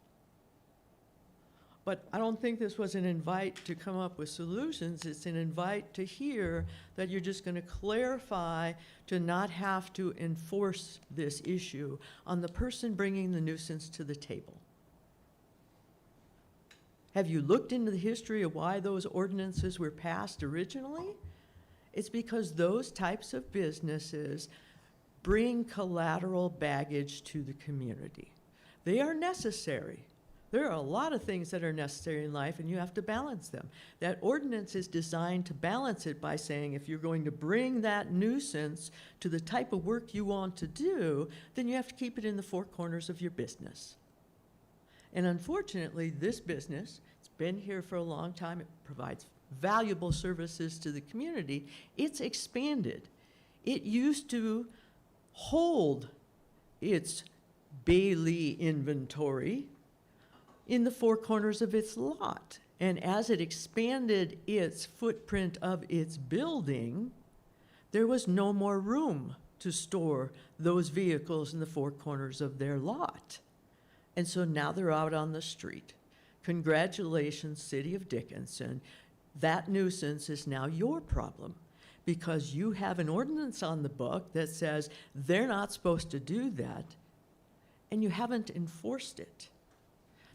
R: But I don't think this was an invite to come up with solutions. It's an invite to hear that you're just going to clarify to not have to enforce this issue on the person bringing the nuisance to the table. Have you looked into the history of why those ordinances were passed originally? It's because those types of businesses bring collateral baggage to the community. They are necessary. There are a lot of things that are necessary in life, and you have to balance them. That ordinance is designed to balance it by saying if you're going to bring that nuisance to the type of work you want to do, then you have to keep it in the four corners of your business. And unfortunately, this business, it's been here for a long time. It provides valuable services to the community. It's expanded. It used to hold its Bailey inventory in the four corners of its lot. And as it expanded its footprint of its building, there was no more room to store those vehicles in the four corners of their lot. And so now they're out on the street. Congratulations, City of Dickinson. That nuisance is now your problem because you have an ordinance on the book that says they're not supposed to do that, and you haven't enforced it.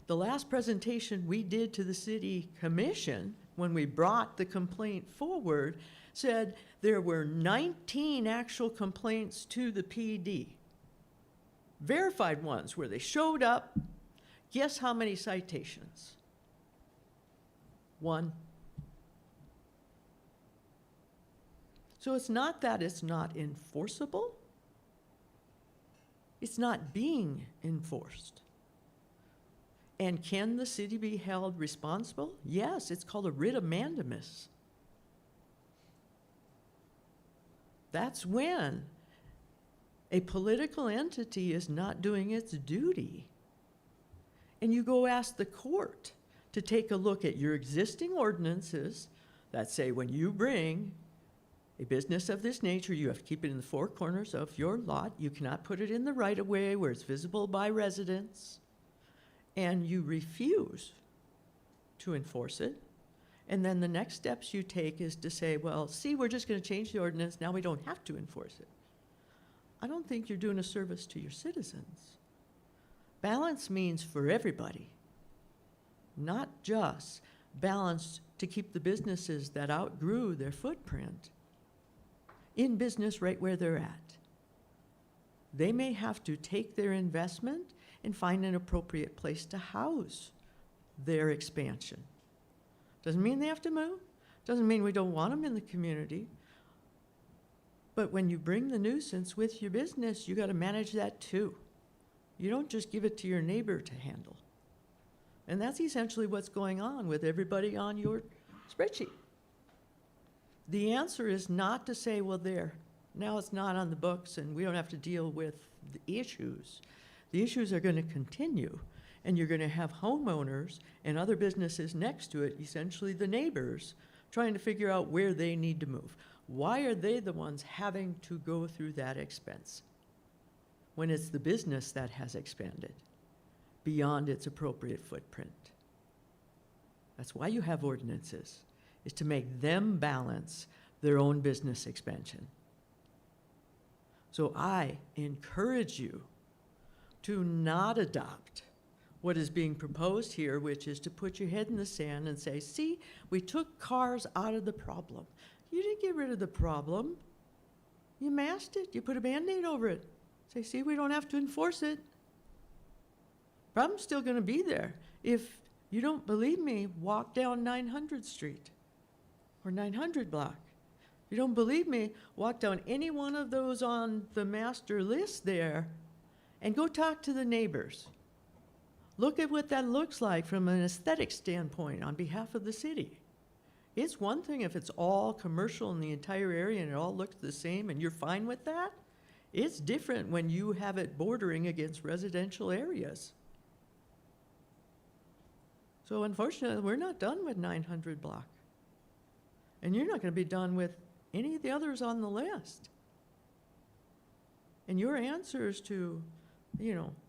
R: The last presentation we did to the City Commission when we brought the complaint forward said there were 19 actual complaints to the PD. Verified ones where they showed up. Guess how many citations? 1. So it's not that it's not enforceable. It's not being enforced. And can the city be held responsible? Yes, it's called a writ of mandamus. That's when a political entity is not doing its duty. And you go ask the court to take a look at your existing ordinances that say when you bring a business of this nature, you have to keep it in the four corners of your lot. You cannot put it in the right-of-way where it's visible by residents. And you refuse to enforce it. And then the next steps you take is to say, well, see, we're just going to change the ordinance. Now we don't have to enforce it. I don't think you're doing a service to your citizens. Balance means for everybody, not just balance to keep the businesses that outgrew their footprint in business right where they're at. They may have to take their investment and find an appropriate place to house their expansion. Doesn't mean they have to move. Doesn't mean we don't want them in the community. But when you bring the nuisance with your business, you got to manage that too. You don't just give it to your neighbor to handle. And that's essentially what's going on with everybody on your spreadsheet. The answer is not to say, well, now it's not on the books and we don't have to deal with the issues. The issues are going to continue, and you're going to have homeowners and other businesses next to it, essentially the neighbors, trying to figure out where they need to move. Why are they the ones having to go through that expense when it's the business that has expanded beyond its appropriate footprint? That's why you have ordinances, is to make them balance their own business expansion. So I encourage you to not adopt what is being proposed here, which is to put your head in the sand and say, see, we took cars out of the problem. You didn't get rid of the problem. You masked it. You put a Band-Aid over it. Say, see, we don't have to enforce it. Problem's still going to be there. If you don't believe me, walk down 900 Street or 900 block. If you don't believe me, walk down any one of those on the master list there and go talk to the neighbors. Look at what that looks like from an aesthetic standpoint on behalf of the city. It's one thing if it's all commercial in the entire area and it all looks the same and you're fine with that. It's different when you have it bordering against residential areas. So unfortunately, we're not done with 900 block. And you're not going to be done with any of the others on the list. And your answers to,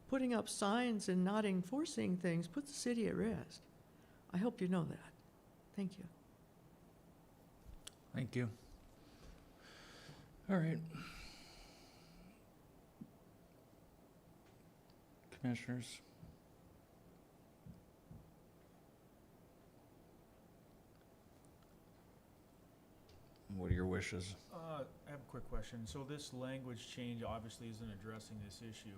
R: putting up signs and not enforcing things puts the city at rest. I hope you know that. Thank you.
A: Thank you. All right. Commissioners. What are your wishes?
C: I have a quick question. So this language change obviously isn't addressing this issue.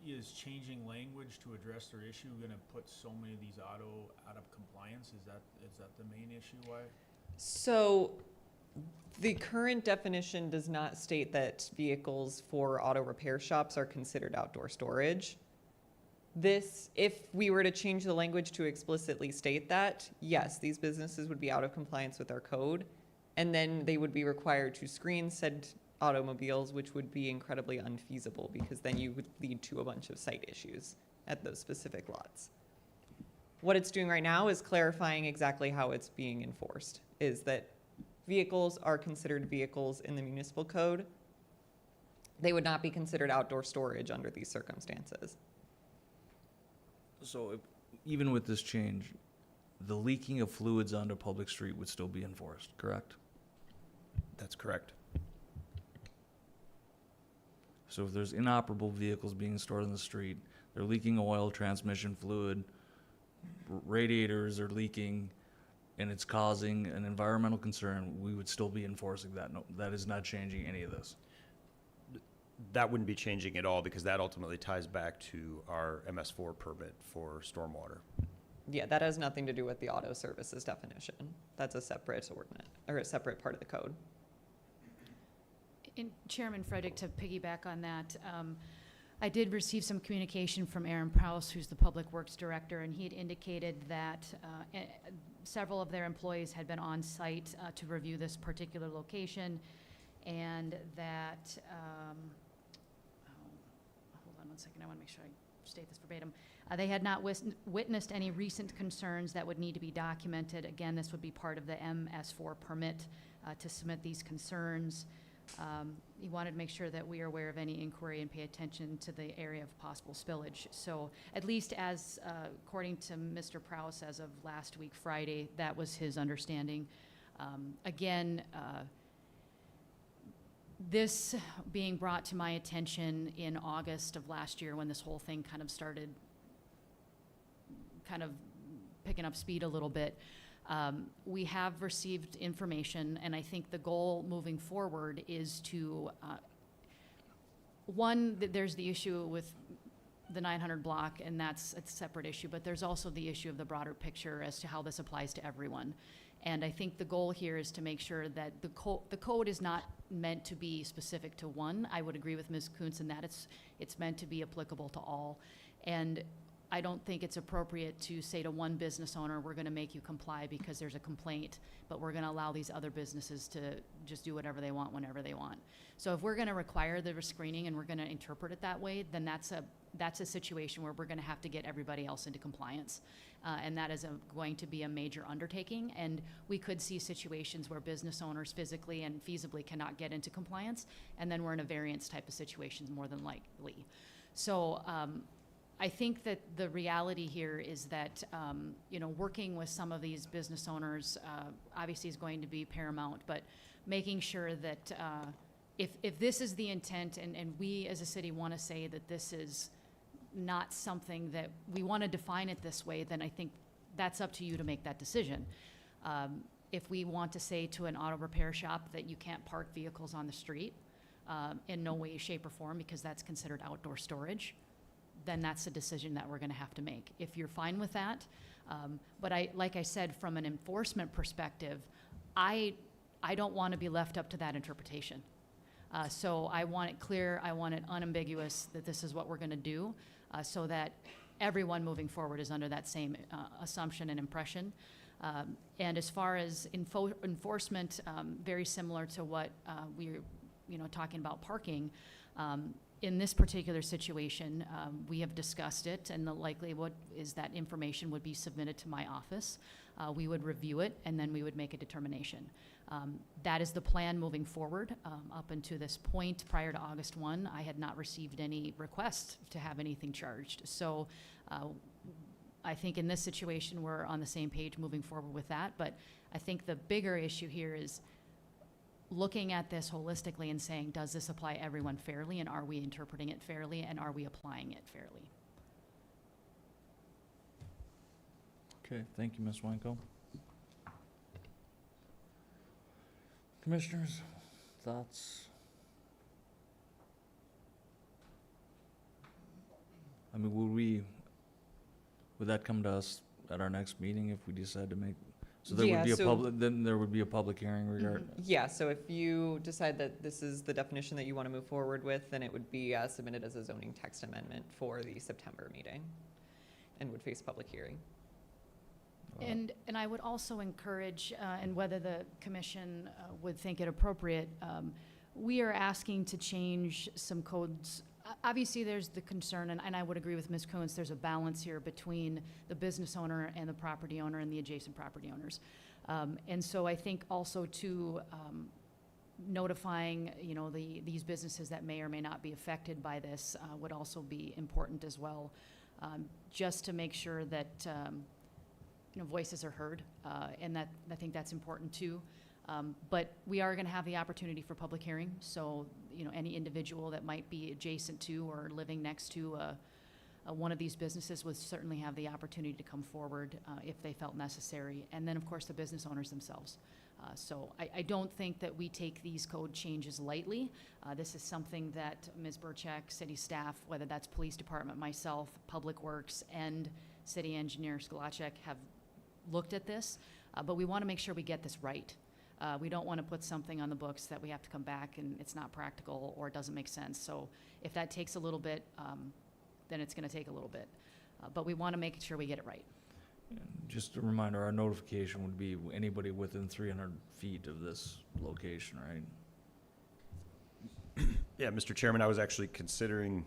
C: Is changing language to address their issue going to put so many of these out of compliance? Is that the main issue? Why?
E: So the current definition does not state that vehicles for auto repair shops are considered outdoor storage. If we were to change the language to explicitly state that, yes, these businesses would be out of compliance with our code, and then they would be required to screen said automobiles, which would be incredibly unfeasible because then you would lead to a bunch of site issues at those specific lots. What it's doing right now is clarifying exactly how it's being enforced, is that vehicles are considered vehicles in the municipal code. They would not be considered outdoor storage under these circumstances.
A: So even with this change, the leaking of fluids onto public street would still be enforced, correct?
B: That's correct.
A: So if there's inoperable vehicles being stored on the street, they're leaking oil, transmission fluid, radiators are leaking, and it's causing an environmental concern, we would still be enforcing that. No, that is not changing any of this.
B: That wouldn't be changing at all because that ultimately ties back to our MS4 permit for stormwater.
E: Yeah, that has nothing to do with the auto services definition. That's a separate ordinance, or a separate part of the code.
H: And Chairman Frederick, to piggyback on that, I did receive some communication from Aaron Prowse, who's the Public Works Director, and he had indicated that several of their employees had been on site to review this particular location, and that, hold on one second, I want to make sure I state this verbatim. They had not witnessed any recent concerns that would need to be documented. Again, this would be part of the MS4 permit to submit these concerns. He wanted to make sure that we are aware of any inquiry and pay attention to the area of possible spillage. So at least as, according to Mr. Prowse, as of last week, Friday, that was his understanding. Again, this being brought to my attention in August of last year when this whole thing kind of started picking up speed a little bit. We have received information, and I think the goal moving forward is to, there's the issue with the 900 block, and that's a separate issue, but there's also the issue of the broader picture as to how this applies to everyone. And I think the goal here is to make sure that the code is not meant to be specific to one. I would agree with Ms. Kuntz in that it's meant to be applicable to all. And I don't think it's appropriate to say to one business owner, we're gonna make you comply because there's a complaint, but we're gonna allow these other businesses to just do whatever they want whenever they want. So if we're gonna require the screening and we're gonna interpret it that way, then that's a situation where we're gonna have to get everybody else into compliance. And that is going to be a major undertaking, and we could see situations where business owners physically and feasibly cannot get into compliance, and then we're in a variance type of situation more than likely. So, I think that the reality here is that, working with some of these business owners, obviously is going to be paramount, but making sure that, if this is the intent and we as a city want to say that this is not something that we want to define it this way, then I think that's up to you to make that decision. If we want to say to an auto repair shop that you can't park vehicles on the street, in no way, shape, or form, because that's considered outdoor storage, then that's a decision that we're gonna have to make. If you're fine with that, but like I said, from an enforcement perspective, I don't wanna be left up to that interpretation. So I want it clear, I want it unambiguous that this is what we're gonna do, so that everyone moving forward is under that same assumption and impression. And as far as enforcement, very similar to what we're talking about parking, in this particular situation, we have discussed it, and the likelihood is that information would be submitted to my office. We would review it, and then we would make a determination. That is the plan moving forward. Up until this point, prior to August 1, I had not received any request to have anything charged. So I think in this situation, we're on the same page moving forward with that. But I think the bigger issue here is looking at this holistically and saying, does this apply everyone fairly, and are we interpreting it fairly, and are we applying it fairly?
A: Okay, thank you, Ms. Wanko. Commissioners, thoughts? I mean, would that come to us at our next meeting if we decide to make, so there would be a then there would be a public hearing regarding?
E: Yeah, so if you decide that this is the definition that you want to move forward with, then it would be submitted as a zoning text amendment for the September meeting and would face public hearing.
H: And I would also encourage, and whether the commission would think it appropriate, we are asking to change some codes. Obviously, there's the concern, and I would agree with Ms. Coons, there's a balance here between the business owner and the property owner and the adjacent property owners. And so I think also to notifying, these businesses that may or may not be affected by this would also be important as well, just to make sure that voices are heard, and that I think that's important too. But we are going to have the opportunity for public hearing, so any individual that might be adjacent to or living next to one of these businesses would certainly have the opportunity to come forward if they felt necessary, and then of course the business owners themselves. So I don't think that we take these code changes lightly. This is something that Ms. Burchak, city staff, whether that's police department, myself, Public Works, and city engineer Skolacek have looked at this, but we want to make sure we get this right. We don't want to put something on the books that we have to come back and it's not practical or it doesn't make sense. So if that takes a little bit, then it's going to take a little bit. But we want to make sure we get it right.
A: Just a reminder, our notification would be anybody within 300 feet of this location, right?
B: Yeah, Mr. Chairman, I was actually considering,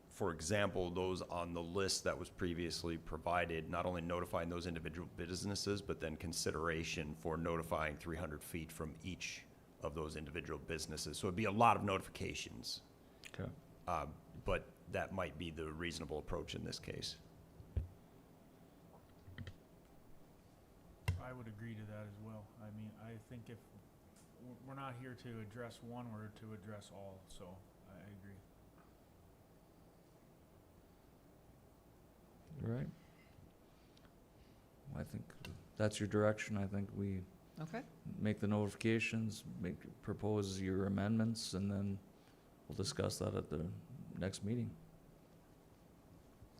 B: for example, those on the list that was previously provided, not only notifying those individual businesses, but then consideration for notifying 300 feet from each of those individual businesses. So it'd be a lot of notifications.
A: Okay.
B: But that might be the reasonable approach in this case.
C: I would agree to that as well. I mean, I think if we're not here to address one, we're to address all, so I agree.
A: Right. I think that's your direction. I think we
E: Okay.
A: make the notifications, propose your amendments, and then we'll discuss that at the next meeting.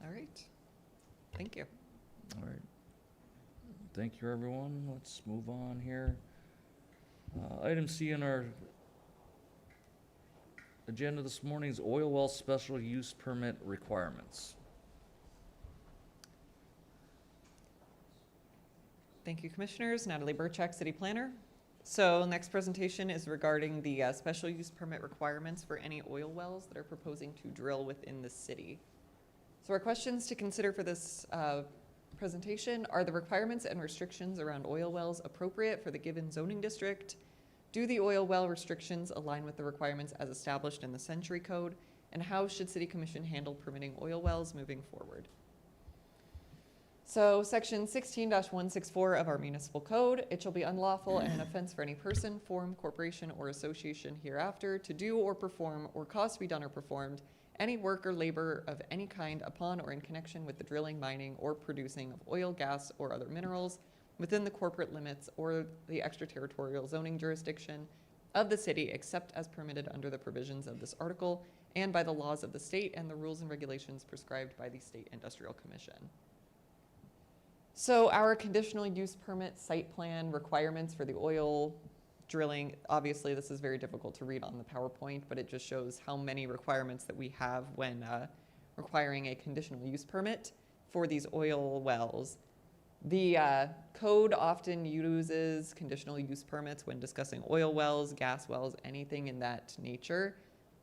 E: All right. Thank you.
A: All right. Thank you, everyone. Let's move on here. Item C on our agenda this morning is oil well special use permit requirements.
E: Thank you, Commissioners. Natalie Burchak, City Planner. So next presentation is regarding the special use permit requirements for any oil wells that are proposing to drill within the city. So our questions to consider for this presentation are: the requirements and restrictions around oil wells appropriate for the given zoning district? Do the oil well restrictions align with the requirements as established in the Century Code? And how should City Commission handle permitting oil wells moving forward? So section 16-164 of our municipal code, it shall be unlawful and an offense for any person, form, corporation, or association hereafter to do or perform or cause to be done or performed any work or labor of any kind upon or in connection with the drilling, mining, or producing of oil, gas, or other minerals within the corporate limits or the extraterritorial zoning jurisdiction of the city, except as permitted under the provisions of this article and by the laws of the state and the rules and regulations prescribed by the State Industrial Commission. So our conditional use permit site plan requirements for the oil drilling, obviously this is very difficult to read on the PowerPoint, but it just shows how many requirements that we have when requiring a conditional use permit for these oil wells. The code often uses conditional use permits when discussing oil wells, gas wells, anything in that nature,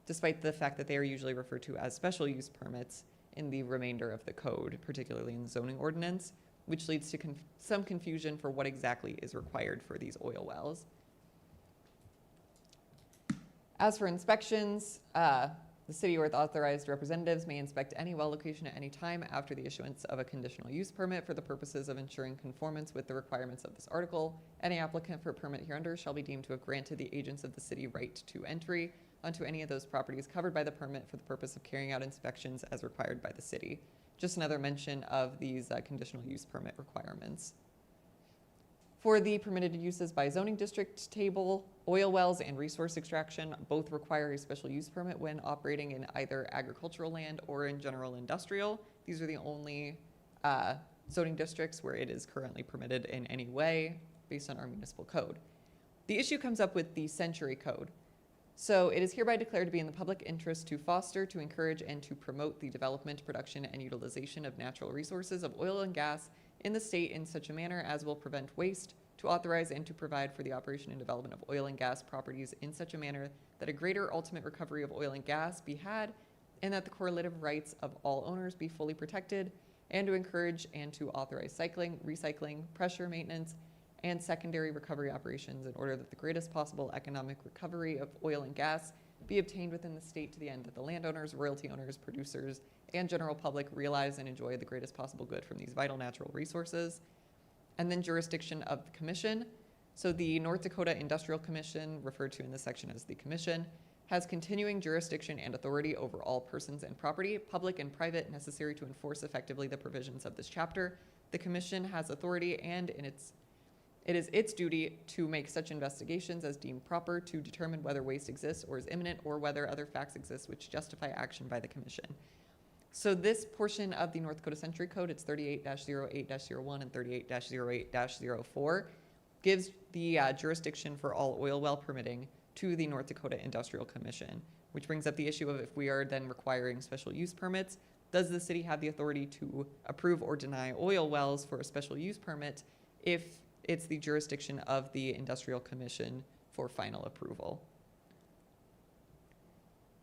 E: despite the fact that they are usually referred to as special use permits in the remainder of the code, particularly in the zoning ordinance, which leads to some confusion for what exactly is required for these oil wells. As for inspections, the city or its authorized representatives may inspect any well location at any time after the issuance of a conditional use permit for the purposes of ensuring conformance with the requirements of this article. Any applicant for a permit hereunder shall be deemed to have granted the agents of the city right to entry onto any of those properties covered by the permit for the purpose of carrying out inspections as required by the city. Just another mention of these conditional use permit requirements. For the permitted uses by zoning district table, oil wells and resource extraction both require a special use permit when operating in either agricultural land or in general industrial. These are the only zoning districts where it is currently permitted in any way based on our municipal code. The issue comes up with the Century Code. So it is hereby declared to be in the public interest to foster, to encourage, and to promote the development, production, and utilization of natural resources of oil and gas in the state in such a manner as will prevent waste, to authorize and to provide for the operation and development of oil and gas properties in such a manner that a greater ultimate recovery of oil and gas be had, and that the correlative rights of all owners be fully protected, and to encourage and to authorize cycling, recycling, pressure maintenance, and secondary recovery operations in order that the greatest possible economic recovery of oil and gas be obtained within the state to the end that the landowners, royalty owners, producers, and general public realize and enjoy the greatest possible good from these vital natural resources. And then jurisdiction of the commission. So the North Dakota Industrial Commission, referred to in this section as the commission, has continuing jurisdiction and authority over all persons and property, public and private, necessary to enforce effectively the provisions of this chapter. The commission has authority and it is its duty to make such investigations as deemed proper to determine whether waste exists or is imminent or whether other facts exist which justify action by the commission. So this portion of the North Dakota Century Code, it's 38-08-01 and 38-08-04, gives the jurisdiction for all oil well permitting to the North Dakota Industrial Commission, which brings up the issue of if we are then requiring special use permits, does the city have the authority to approve or deny oil wells for a special use permit if it's the jurisdiction of the Industrial Commission for final approval?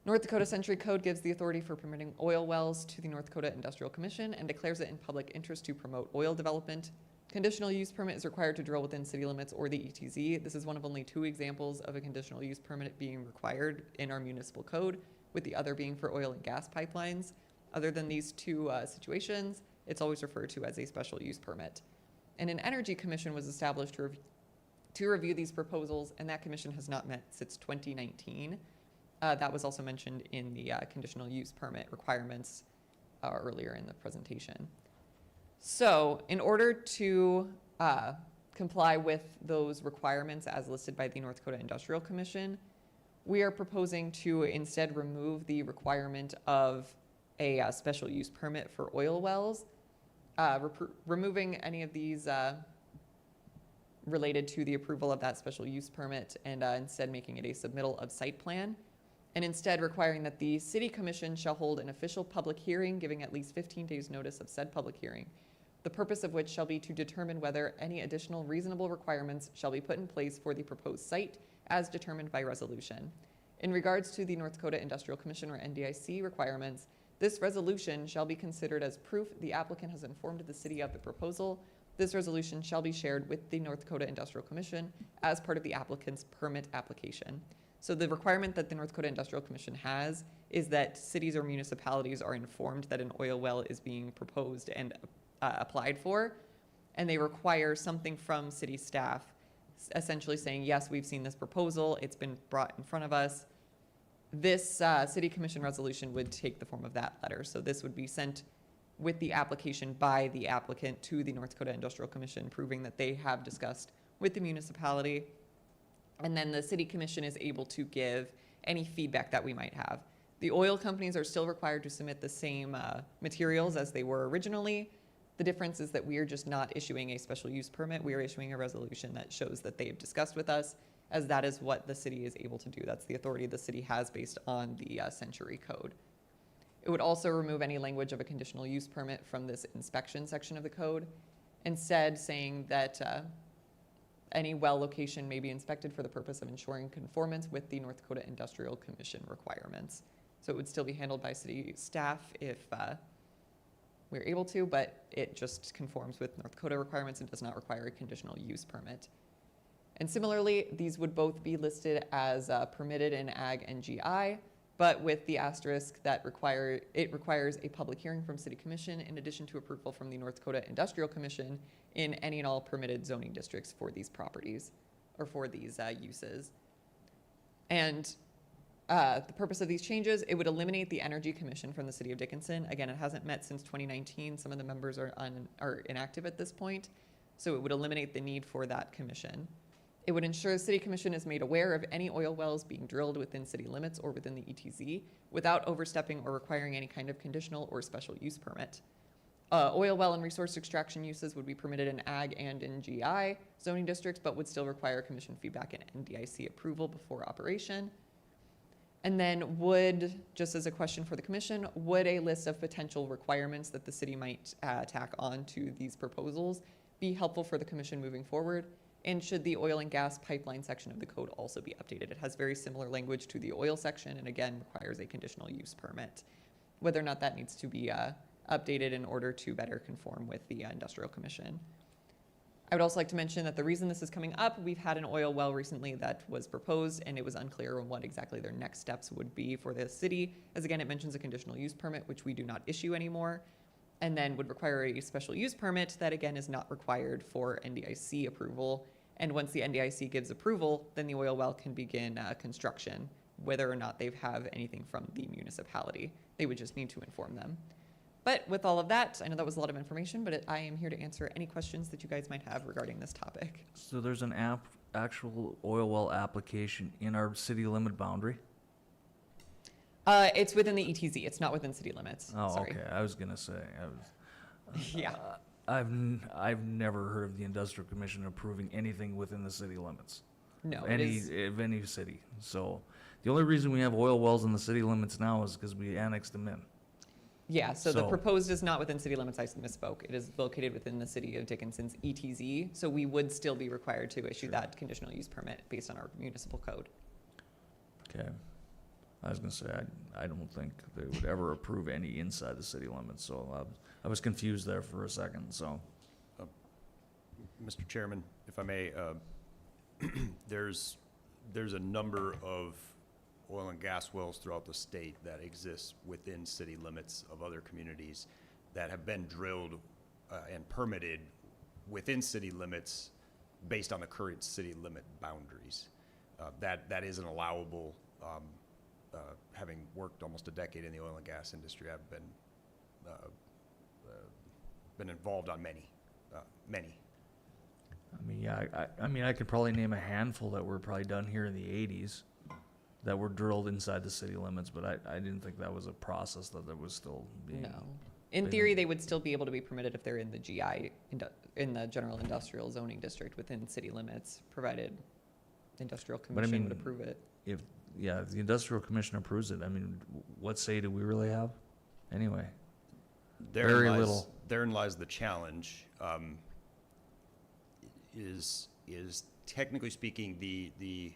E: North Dakota Century Code gives the authority for permitting oil wells to the North Dakota Industrial Commission and declares it in public interest to promote oil development. Conditional use permit is required to drill within city limits or the ETZ. This is one of only 2 examples of a conditional use permit being required in our municipal code, with the other being for oil and gas pipelines. Other than these 2 situations, it's always referred to as a special use permit. And an energy commission was established to review these proposals, and that commission has not met since 2019. That was also mentioned in the conditional use permit requirements earlier in the presentation. So in order to comply with those requirements as listed by the North Dakota Industrial Commission, we are proposing to instead remove the requirement of a special use permit for oil wells, removing any of these related to the approval of that special use permit, and instead making it a submittal of site plan, and instead requiring that the City Commission shall hold an official public hearing, giving at least 15 days notice of said public hearing, the purpose of which shall be to determine whether any additional reasonable requirements shall be put in place for the proposed site as determined by resolution. In regards to the North Dakota Industrial Commission or NDIC requirements, this resolution shall be considered as proof the applicant has informed the city of the proposal. This resolution shall be shared with the North Dakota Industrial Commission as part of the applicant's permit application. So the requirement that the North Dakota Industrial Commission has is that cities or municipalities are informed that an oil well is being proposed and applied for, and they require something from city staff essentially saying, yes, we've seen this proposal, it's been brought in front of us. This city commission resolution would take the form of that letter. So this would be sent with the application by the applicant to the North Dakota Industrial Commission, proving that they have discussed with the municipality. And then the city commission is able to give any feedback that we might have. The oil companies are still required to submit the same materials as they were originally. The difference is that we are just not issuing a special use permit. We are issuing a resolution that shows that they've discussed with us, as that is what the city is able to do. That's the authority the city has based on the Century Code. It would also remove any language of a conditional use permit from this inspection section of the code, instead saying that any well location may be inspected for the purpose of ensuring conformance with the North Dakota Industrial Commission requirements. So it would still be handled by city staff if we're able to, but it just conforms with North Dakota requirements and does not require a conditional use permit. And similarly, these would both be listed as permitted in Ag and GI, but with the asterisk that it requires a public hearing from City Commission in addition to approval from the North Dakota Industrial Commission in any and all permitted zoning districts for these properties or for these uses. And the purpose of these changes, it would eliminate the Energy Commission from the City of Dickinson. Again, it hasn't met since 2019. Some of the members are inactive at this point, so it would eliminate the need for that commission. It would ensure the City Commission is made aware of any oil wells being drilled within city limits or within the ETZ without overstepping or requiring any kind of conditional or special use permit. Oil well and resource extraction uses would be permitted in Ag and in GI zoning districts, but would still require commission feedback and NDIC approval before operation. And then would, just as a question for the commission, would a list of potential requirements that the city might tack on to these proposals be helpful for the commission moving forward? And should the oil and gas pipeline section of the code also be updated? It has very similar language to the oil section and again requires a conditional use permit. Whether or not that needs to be updated in order to better conform with the Industrial Commission. I would also like to mention that the reason this is coming up, we've had an oil well recently that was proposed and it was unclear on what exactly their next steps would be for the city. As again, it mentions a conditional use permit, which we do not issue anymore, and then would require a special use permit that again is not required for NDIC approval. And once the NDIC gives approval, then the oil well can begin construction, whether or not they have anything from the municipality. They would just need to inform them. But with all of that, I know that was a lot of information, but I am here to answer any questions that you guys might have regarding this topic.
A: So there's an actual oil well application in our city limit boundary?
E: It's within the ETZ. It's not within city limits.
A: Oh,
E: Sorry.
A: okay. I was gonna say,
E: Yeah.
A: I've never heard of the Industrial Commission approving anything within the city limits.
E: No,
A: Of
E: it is.
A: any city. So the only reason we have oil wells in the city limits now is because we annexed them in.
E: Yeah, so the
A: So-
E: proposed is not within city limits, I misspoke. It is located within the city of Dickinson's ETZ, so we would still be required to issue that conditional use permit based on our municipal code.
A: Okay. I was gonna say, I don't think they would ever approve any inside the city limits, so I was confused there for a second, so.
B: Mr. Chairman, if I may, there's a number of oil and gas wells throughout the state that exist within city limits of other communities that have been drilled and permitted within city limits based on the current city limit boundaries. That is an allowable, having worked almost a decade in the oil and gas industry, I've been involved on many.
A: I mean, yeah, I mean, I could probably name a handful that were probably done here in the 80s that were drilled inside the city limits, but I didn't think that was a process that was still being.
E: No. In theory, they would still be able to be permitted if they're in the GI, in the general industrial zoning district within city limits, provided Industrial Commission would approve it.
A: If the Industrial Commission approves it, I mean, what say do we really have? Anyway, very little.
B: therein lies the challenge, is technically speaking, the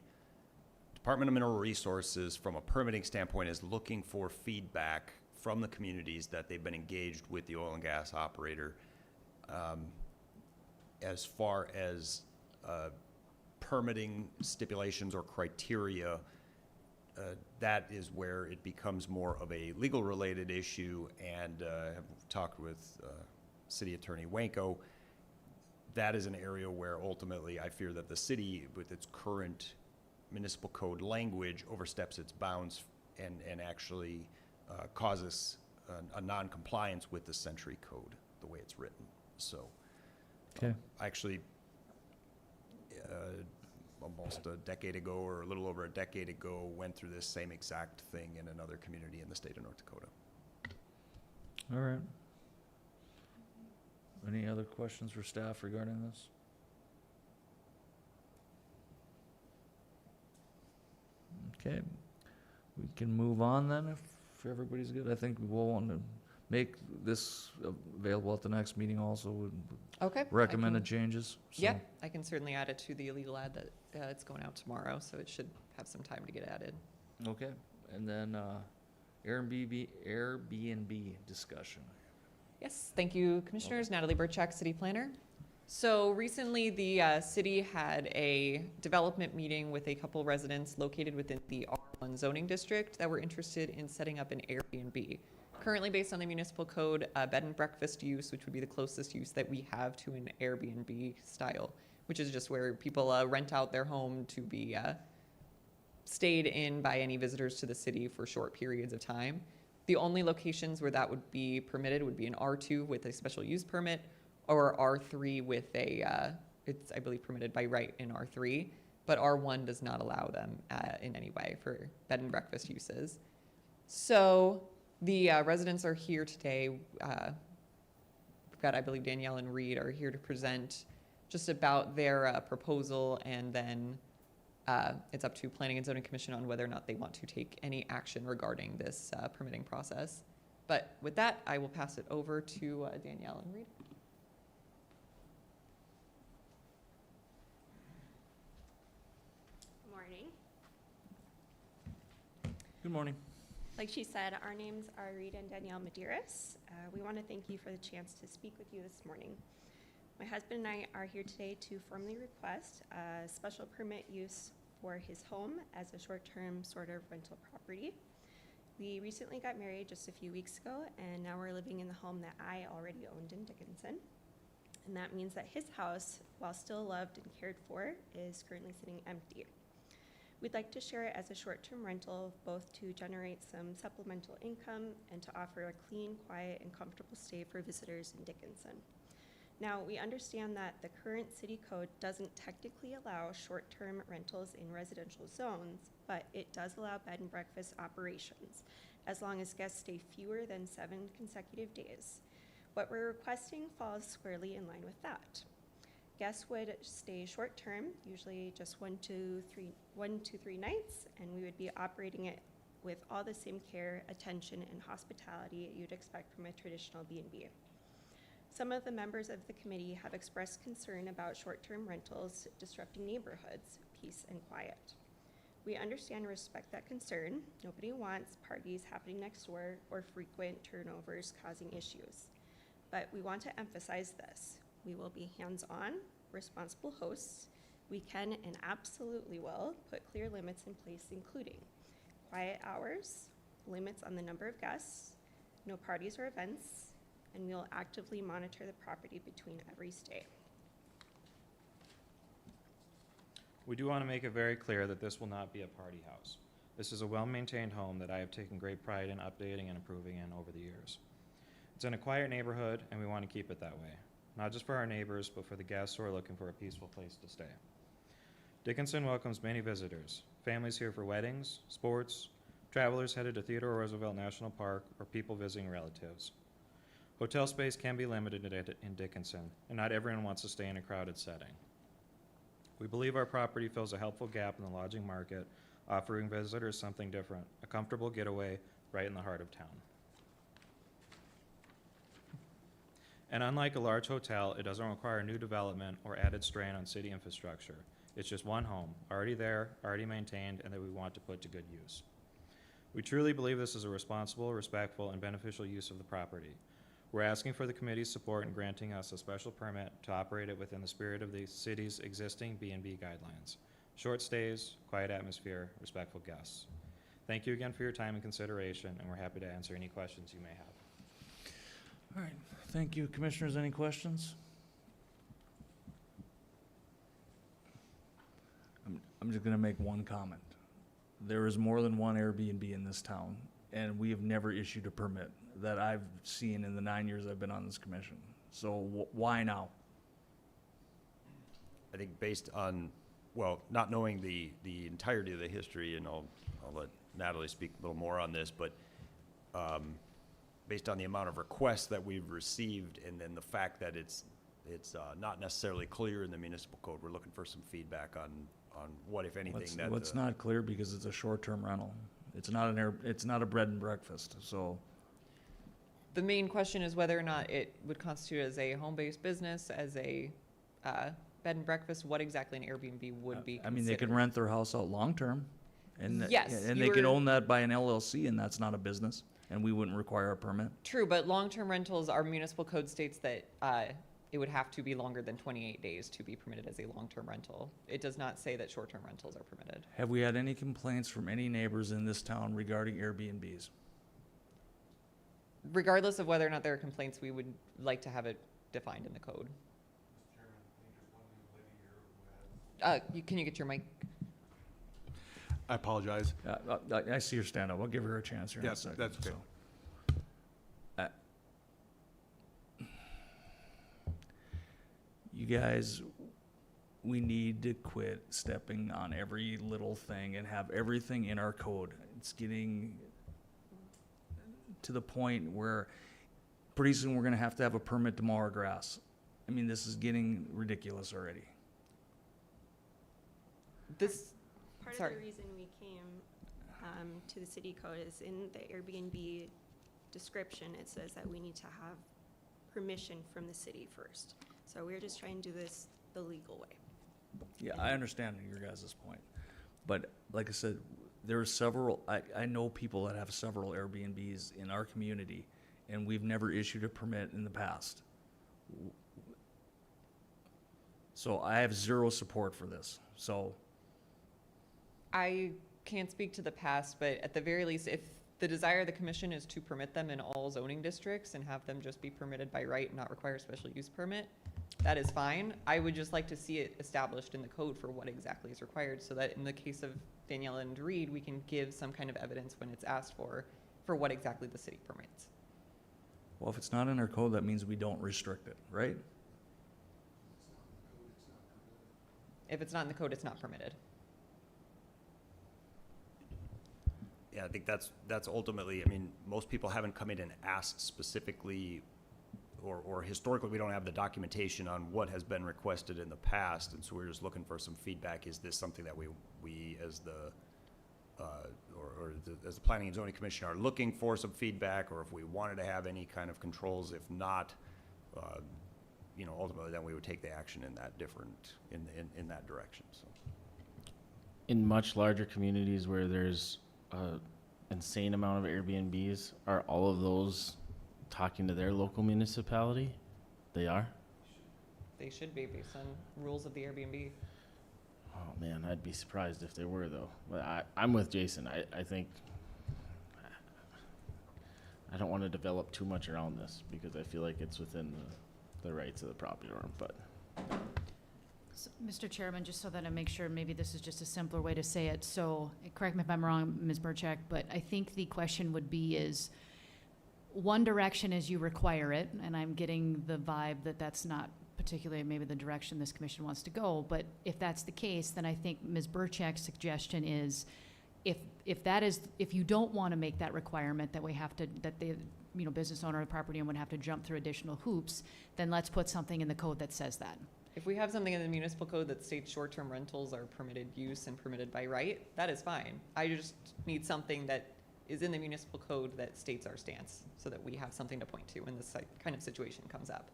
B: Department of Mineral Resources, from a permitting standpoint, is looking for feedback from the communities that they've been engaged with the oil and gas operator, as far as permitting stipulations or criteria. That is where it becomes more of a legal related issue, and have talked with City Attorney Wanko. That is an area where ultimately I fear that the city, with its current municipal code language, oversteps its bounds and actually causes a non-compliance with the Century Code, the way it's written. So,
A: Okay.
B: actually, almost a decade ago, or a little over a decade ago, went through this same exact thing in another community in the state of North Dakota.
A: All right. Any other questions for staff regarding this? Okay, we can move on then if everybody's good. I think we'll want to make this available at the next meeting also with
E: Okay. I
A: recommended
E: can-
A: changes. So-
E: Yeah, I can certainly add it to the illegal ad that it's going out tomorrow, so it should have some time to get added.
A: Okay, and then Airbnb discussion.
E: Yes, thank you, Commissioners. Natalie Burchak, City Planner. So recently, the city had a development meeting with a couple residents located within the R1 zoning district that were interested in setting up an Airbnb. Currently, based on the municipal code, bed and breakfast use, which would be the closest use that we have to an Airbnb style, which is just where people rent out their home to be stayed in by any visitors to the city for short periods of time. The only locations where that would be permitted would be an R2 with a special use permit, or R3 with a, it's, I believe, permitted by right in R3, but R1 does not allow them in any way for bed and breakfast uses. So the residents are here today. We've got, I believe, Danielle and Reed are here to present just about their proposal, and then it's up to Planning and Zoning Commission on whether or not they want to take any action regarding this permitting process. But with that, I will pass it over to Danielle and Reed.
S: Morning.
A: Good morning.
S: Like she said, our names are Reed and Danielle Medeiros. We want to thank you for the chance to speak with you this morning. My husband and I are here today to formally request a special permit use for his home as a short-term sort of rental property. We recently got married just a few weeks ago, and now we're living in the home that I already owned in Dickinson. And that means that his house, while still loved and cared for, is currently sitting empty. We'd like to share it as a short-term rental, both to generate some supplemental income and to offer a clean, quiet, and comfortable stay for visitors in Dickinson. Now, we understand that the current city code doesn't technically allow short-term rentals in residential zones, but it does allow bed and breakfast operations, as long as guests stay fewer than 7 consecutive days. What we're requesting falls squarely in line with that. Guests would stay short-term, usually just 1 to 3 nights, and we would be operating it with all the same care, attention, and hospitality you'd expect from a traditional B&B. Some of the members of the committee have expressed concern about short-term rentals disrupting neighborhoods, peace, and quiet. We understand and respect that concern. Nobody wants parties happening next door or frequent turnovers causing issues. But we want to emphasize this. We will be hands-on, responsible hosts. We can and absolutely will put clear limits in place, including quiet hours, limits on the number of guests, no parties or events, and we'll actively monitor the property between every stay.
T: We do want to make it very clear that this will not be a party house. This is a well-maintained home that I have taken great pride in updating and improving in over the years. It's in a quiet neighborhood, and we want to keep it that way. Not just for our neighbors, but for the guests who are looking for a peaceful place to stay. Dickinson welcomes many visitors, families here for weddings, sports, travelers headed to Theodore Roosevelt National Park, or people visiting relatives. Hotel space can be limited in Dickinson, and not everyone wants to stay in a crowded setting. We believe our property fills a helpful gap in the lodging market, offering visitors something different, a comfortable getaway right in the heart of town. And unlike a large hotel, it doesn't require new development or added strain on city infrastructure. It's just one home, already there, already maintained, and that we want to put to good use. We truly believe this is a responsible, respectful, and beneficial use of the property. We're asking for the committee's support in granting us a special permit to operate it within the spirit of the city's existing B&B guidelines. Short stays, quiet atmosphere, respectful guests. Thank you again for your time and consideration, and we're happy to answer any questions you may have.
A: All right, thank you. Commissioners, any questions? I'm just gonna make one comment. There is more than one Airbnb in this town, and we have never issued a permit that I've seen in the 9 years I've been on this commission. So why now?
B: I think based on, well, not knowing the entirety of the history, and I'll let Natalie speak a little more on this, but based on the amount of requests that we've received, and then the fact that it's not necessarily clear in the municipal code, we're looking for some feedback on what, if anything, that.
A: What's not clear because it's a short-term rental. It's not it's not a bread and breakfast, so.
E: The main question is whether or not it would constitute as a home-based business, as a bed and breakfast, what exactly an Airbnb would be
A: I mean, they can
E: considered.
A: rent their house out long-term. And
E: Yes,
A: and
E: you
A: they can
E: were-
A: own that by an LLC, and that's not a business, and we wouldn't require a permit.
E: True, but long-term rentals, our municipal code states that it would have to be longer than 28 days to be permitted as a long-term rental. It does not say that short-term rentals are permitted.
A: Have we had any complaints from any neighbors in this town regarding Airbnbs?
E: Regardless of whether or not there are complaints, we would like to have it defined in the code. Can you get your mic?
J: I apologize.
A: I see her stand up. I'll give her a chance here in a
J: Yes,
A: second.
J: that's okay.
A: so. You guys, we need to quit stepping on every little thing and have everything in our code. It's getting to the point where pretty soon we're gonna have to have a permit to mow our grass. I mean, this is getting ridiculous already.
S: Part
E: Sorry.
S: of the reason we came to the city code is in the Airbnb description, it says that we need to have permission from the city first. So we're just trying to do this the legal way.
A: Yeah, I understand your guys' point. But like I said, there are several, I know people that have several Airbnbs in our community, and we've never issued a permit in the past. So I have zero support for this, so.
E: I can't speak to the past, but at the very least, if the desire of the commission is to permit them in all zoning districts and have them just be permitted by right and not require a special use permit, that is fine. I would just like to see it established in the code for what exactly is required, so that in the case of Danielle and Reed, we can give some kind of evidence when it's asked for what exactly the city permits.
A: Well, if it's not in our code, that means we don't restrict it, right?
E: If it's not in the code, it's not permitted.
B: Yeah, I think that's ultimately, I mean, most people haven't come in and asked specifically, or historically, we don't have the documentation on what has been requested in the past, and so we're just looking for some feedback. Is this something that we as the, as the Planning and Zoning Commission are looking for some feedback, or if we wanted to have any kind of controls? If not, ultimately, then we would take the action in that in that direction, so.
N: In much larger communities where there's a insane amount of Airbnbs, are all of those talking to their local municipality? They are?
E: They should be based on rules of the Airbnb.
N: Oh man, I'd be surprised if they were though. But I'm with Jason. I think I don't want to develop too much around this because I feel like it's within the rights of the property owner, but.
H: So, Mr. Chairman, just so that I make sure, maybe this is just a simpler way to say it. So, correct me if I'm wrong, Ms. Burchak, but I think the question would be is, one direction is you require it, and I'm getting the vibe that that's not particularly maybe the direction this commission wants to go, but if that's the case, then I think Ms. Burchak's suggestion is, if you don't want to make that requirement that we have to, that the business owner or the property owner would have to jump through additional hoops, then let's put something in the code that says that.
E: If we have something in the municipal code that states short-term rentals are permitted use and permitted by right, that is fine. I just need something that is in the municipal code that states our stance, so that we have something to point to when this kind of situation comes up.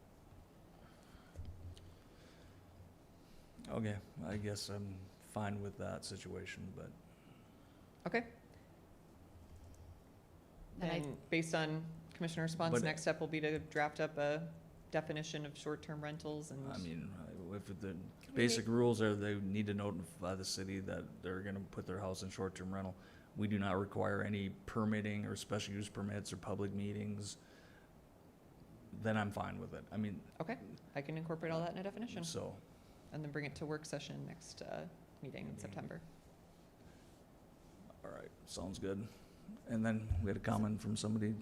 A: Okay, I guess I'm fine with that situation, but
E: Okay.
H: And I-
E: And based on Commissioner response,
A: But-
E: next step will be to draft up a definition of short-term rentals and.
A: I mean, if the basic rules are they need to notify the city that they're gonna put their house in short-term rental. We do not require any permitting or special use permits or public meetings. Then I'm fine with it. I mean,
E: Okay, I can incorporate all that in a definition
A: so,
E: and then bring it to work session next meeting in September.
A: all right, sounds good. And then we had a comment from somebody.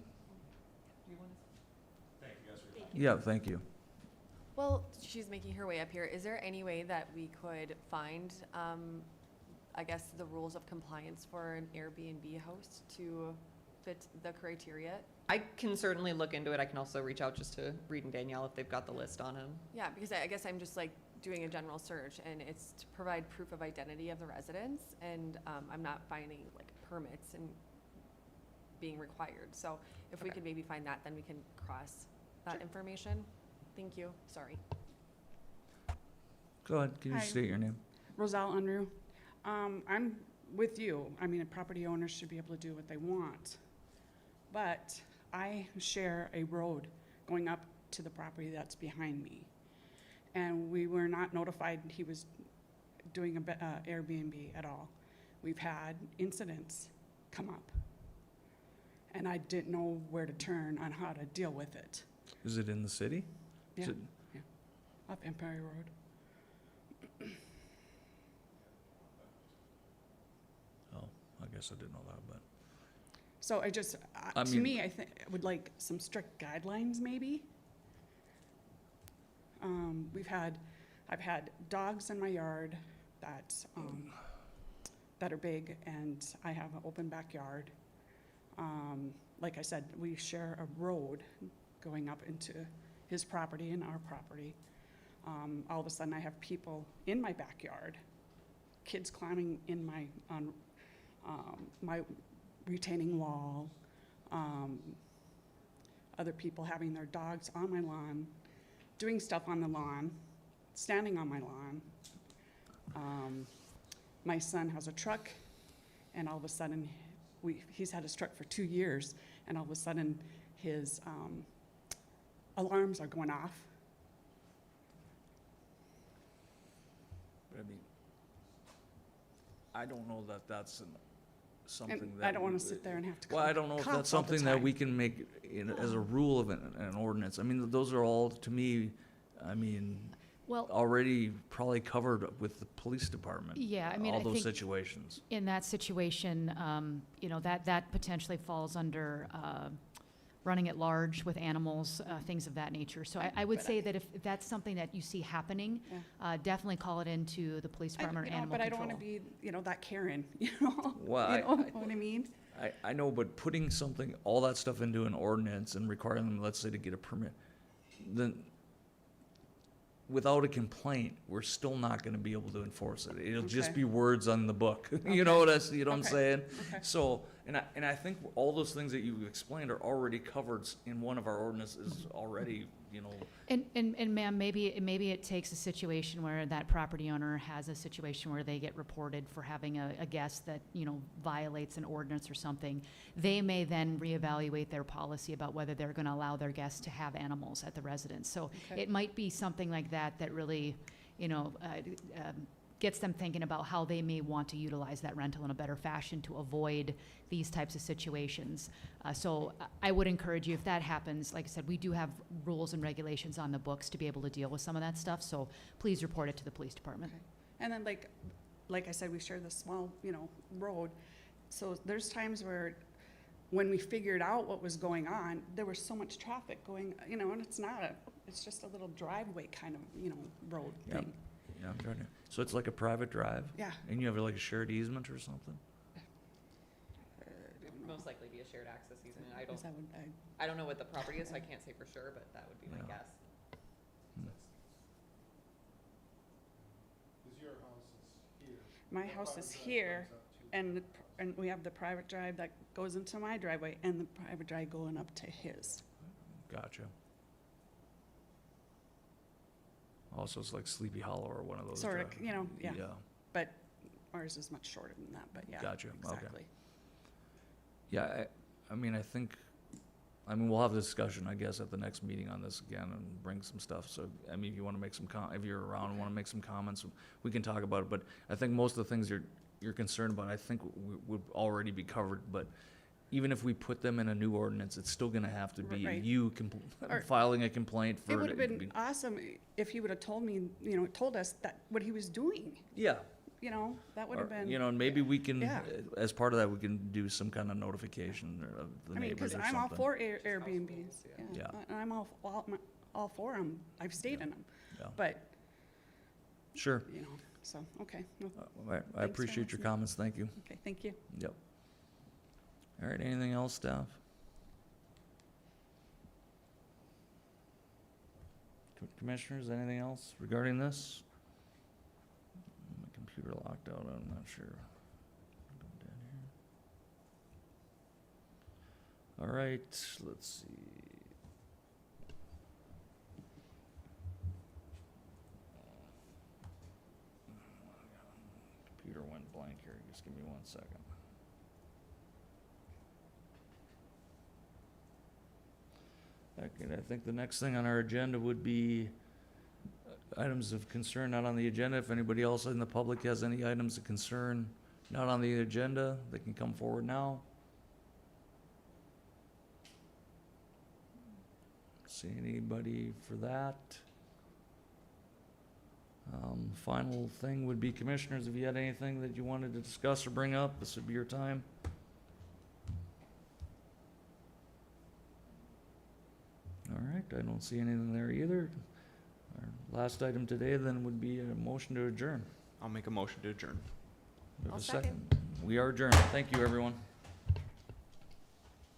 A: Yeah, thank you.
D: Well, she's making her way up here. Is there any way that we could find, I guess, the rules of compliance for an Airbnb host to fit the criteria?
E: I can certainly look into it. I can also reach out just to Reed and Danielle if they've got the list on them.
D: Yeah, because I guess I'm just like doing a general search, and it's to provide proof of identity of the residents, and I'm not finding like permits and being required. So if we
E: Okay.
D: could maybe find that, then we can cross that information. Thank you. Sorry.
A: Go ahead, can you
U: Hi.
A: state your name?
U: Roselle Unruh. I'm with you. I mean, property owners should be able to do what they want. But I share a road going up to the property that's behind me. And we were not notified he was doing a Airbnb at all. We've had incidents come up. And I didn't know where to turn on how to deal with it.
A: Is it in the city? Is
U: Yeah,
A: it-
U: yeah. Up Empire Road.
A: Oh, I guess I didn't know that, but.
U: So I just,
A: I
U: to
A: mean-
U: me, I think, would like some strict guidelines, maybe. I've had dogs in my yard that are big, and I have an open backyard. Like I said, we share a road going up into his property and our property. All of a sudden, I have people in my backyard, kids climbing in my retaining wall, other people having their dogs on my lawn, doing stuff on the lawn, standing on my lawn. My son has a truck, and all of a sudden, he's had his truck for 2 years, and all of a sudden, his alarms are going off.
A: I mean, I don't know that that's something
U: And
A: that.
U: I don't want
A: we-
U: to sit there and have to
A: Well,
U: call
A: I don't know if
U: cops
A: that's
U: all the
A: something that
U: time.
A: we can make as a rule of an ordinance. I mean, those are all, to me, I mean,
H: Well,
A: already probably covered with the police department.
H: Yeah, I mean,
A: all
H: I
A: those
H: think
A: situations.
H: in that situation, that potentially falls under running at large with animals, things of that nature. So I would
U: But
H: say that if that's something that you see happening,
U: Yeah.
H: definitely call it into the police department or animal
U: But I
H: control.
U: don't want to be, that Karen, you know?
A: Well,
U: You know what I mean?
A: I know, but putting something, all that stuff into an ordinance and requiring them, let's say, to get a permit, then without a complaint, we're still not gonna be able to enforce it. It'll just
U: Okay.
A: be words on the book. You know what you know what I'm
U: Okay.
A: saying?
U: Okay.
A: So, and I think all those things that you explained are already covered in one of our ordinances already, you know.
H: And ma'am, maybe it takes a situation where that property owner has a situation where they get reported for having a guest that, violates an ordinance or something. They may then reevaluate their policy about whether they're gonna allow their guests to have animals at the residence. So
U: Okay.
H: it might be something like that really, gets them thinking about how they may want to utilize that rental in a better fashion to avoid these types of situations. So I would encourage you, if that happens, like I said, we do have rules and regulations on the books to be able to deal with some of that stuff, so please report it to the police department.
U: Okay. And then like I said, we share this small, road. So there's times where, when we figured out what was going on, there was so much traffic going, and it's just a little driveway kind of, road
A: Yep.
U: thing.
A: Yeah, I'm trying to, so it's like a private drive?
U: Yeah.
A: And you have like a shared easement or something?
E: Most likely be a shared access easement.
U: Is that what
E: I don't know what the property is, so I can't say for sure, but that would be my
A: Yeah.
E: guess.
U: My house is here, and we have the private drive that goes into my driveway, and the private drive going up to his.
A: Gotcha. Also, it's like Sleepy Hollow or one of those.
U: Sort of,
A: drive-
U: you know, yeah.
A: Yeah,
U: But ours is much shorter than that, but yeah.
A: Gotcha, okay.
U: Exactly.
A: yeah, I mean, I mean, we'll have a discussion, I guess, at the next meeting on this again and bring some stuff. So, I mean, if you wanna make some if you're around and wanna make some comments, we can talk about it. But I think most of the things you're concerned about, I think would already be covered. But even if we put them in a new ordinance, it's still gonna have to be
U: Right.
A: you
U: Or-
A: filing a complaint for
U: It would have
A: to
U: been
A: be-
U: awesome if he would have told me, told us that, what he was doing,
A: Yeah.
U: that would have
A: Or,
U: been.
A: and maybe we can,
U: Yeah.
A: as part of that, we can do some kind of notification of the
U: I mean,
A: neighbors
U: because
A: or
U: I'm all
A: something.
U: for Airbnbs, yeah.
A: Yeah.
U: And I'm all for them. I've stayed in them.
A: Yeah.
U: But,
A: Sure.
U: so, okay. Well,
A: All right, I
U: for
A: appreciate your
U: listening.
A: comments, thank you.
U: Okay, thank you.
A: Yep. All right, anything else, staff? Commissioners, anything else regarding this? My computer locked out, I'm not sure. Go down here. All right, let's see. Computer went blank here, just give me 1 second. Okay, I think the next thing on our agenda would be items of concern not on the agenda. If anybody else in the public has any items of concern not on the agenda, they can come forward now. See anybody for that? Final thing would be commissioners, if you had anything that you wanted to discuss or bring up, this would be your time. All right, I don't see anything there either. Our last item today then would be a motion to adjourn.
F: I'll make a motion to adjourn.
A: We have
D: I'll
A: a
D: second.
A: We are adjourned. Thank you, everyone.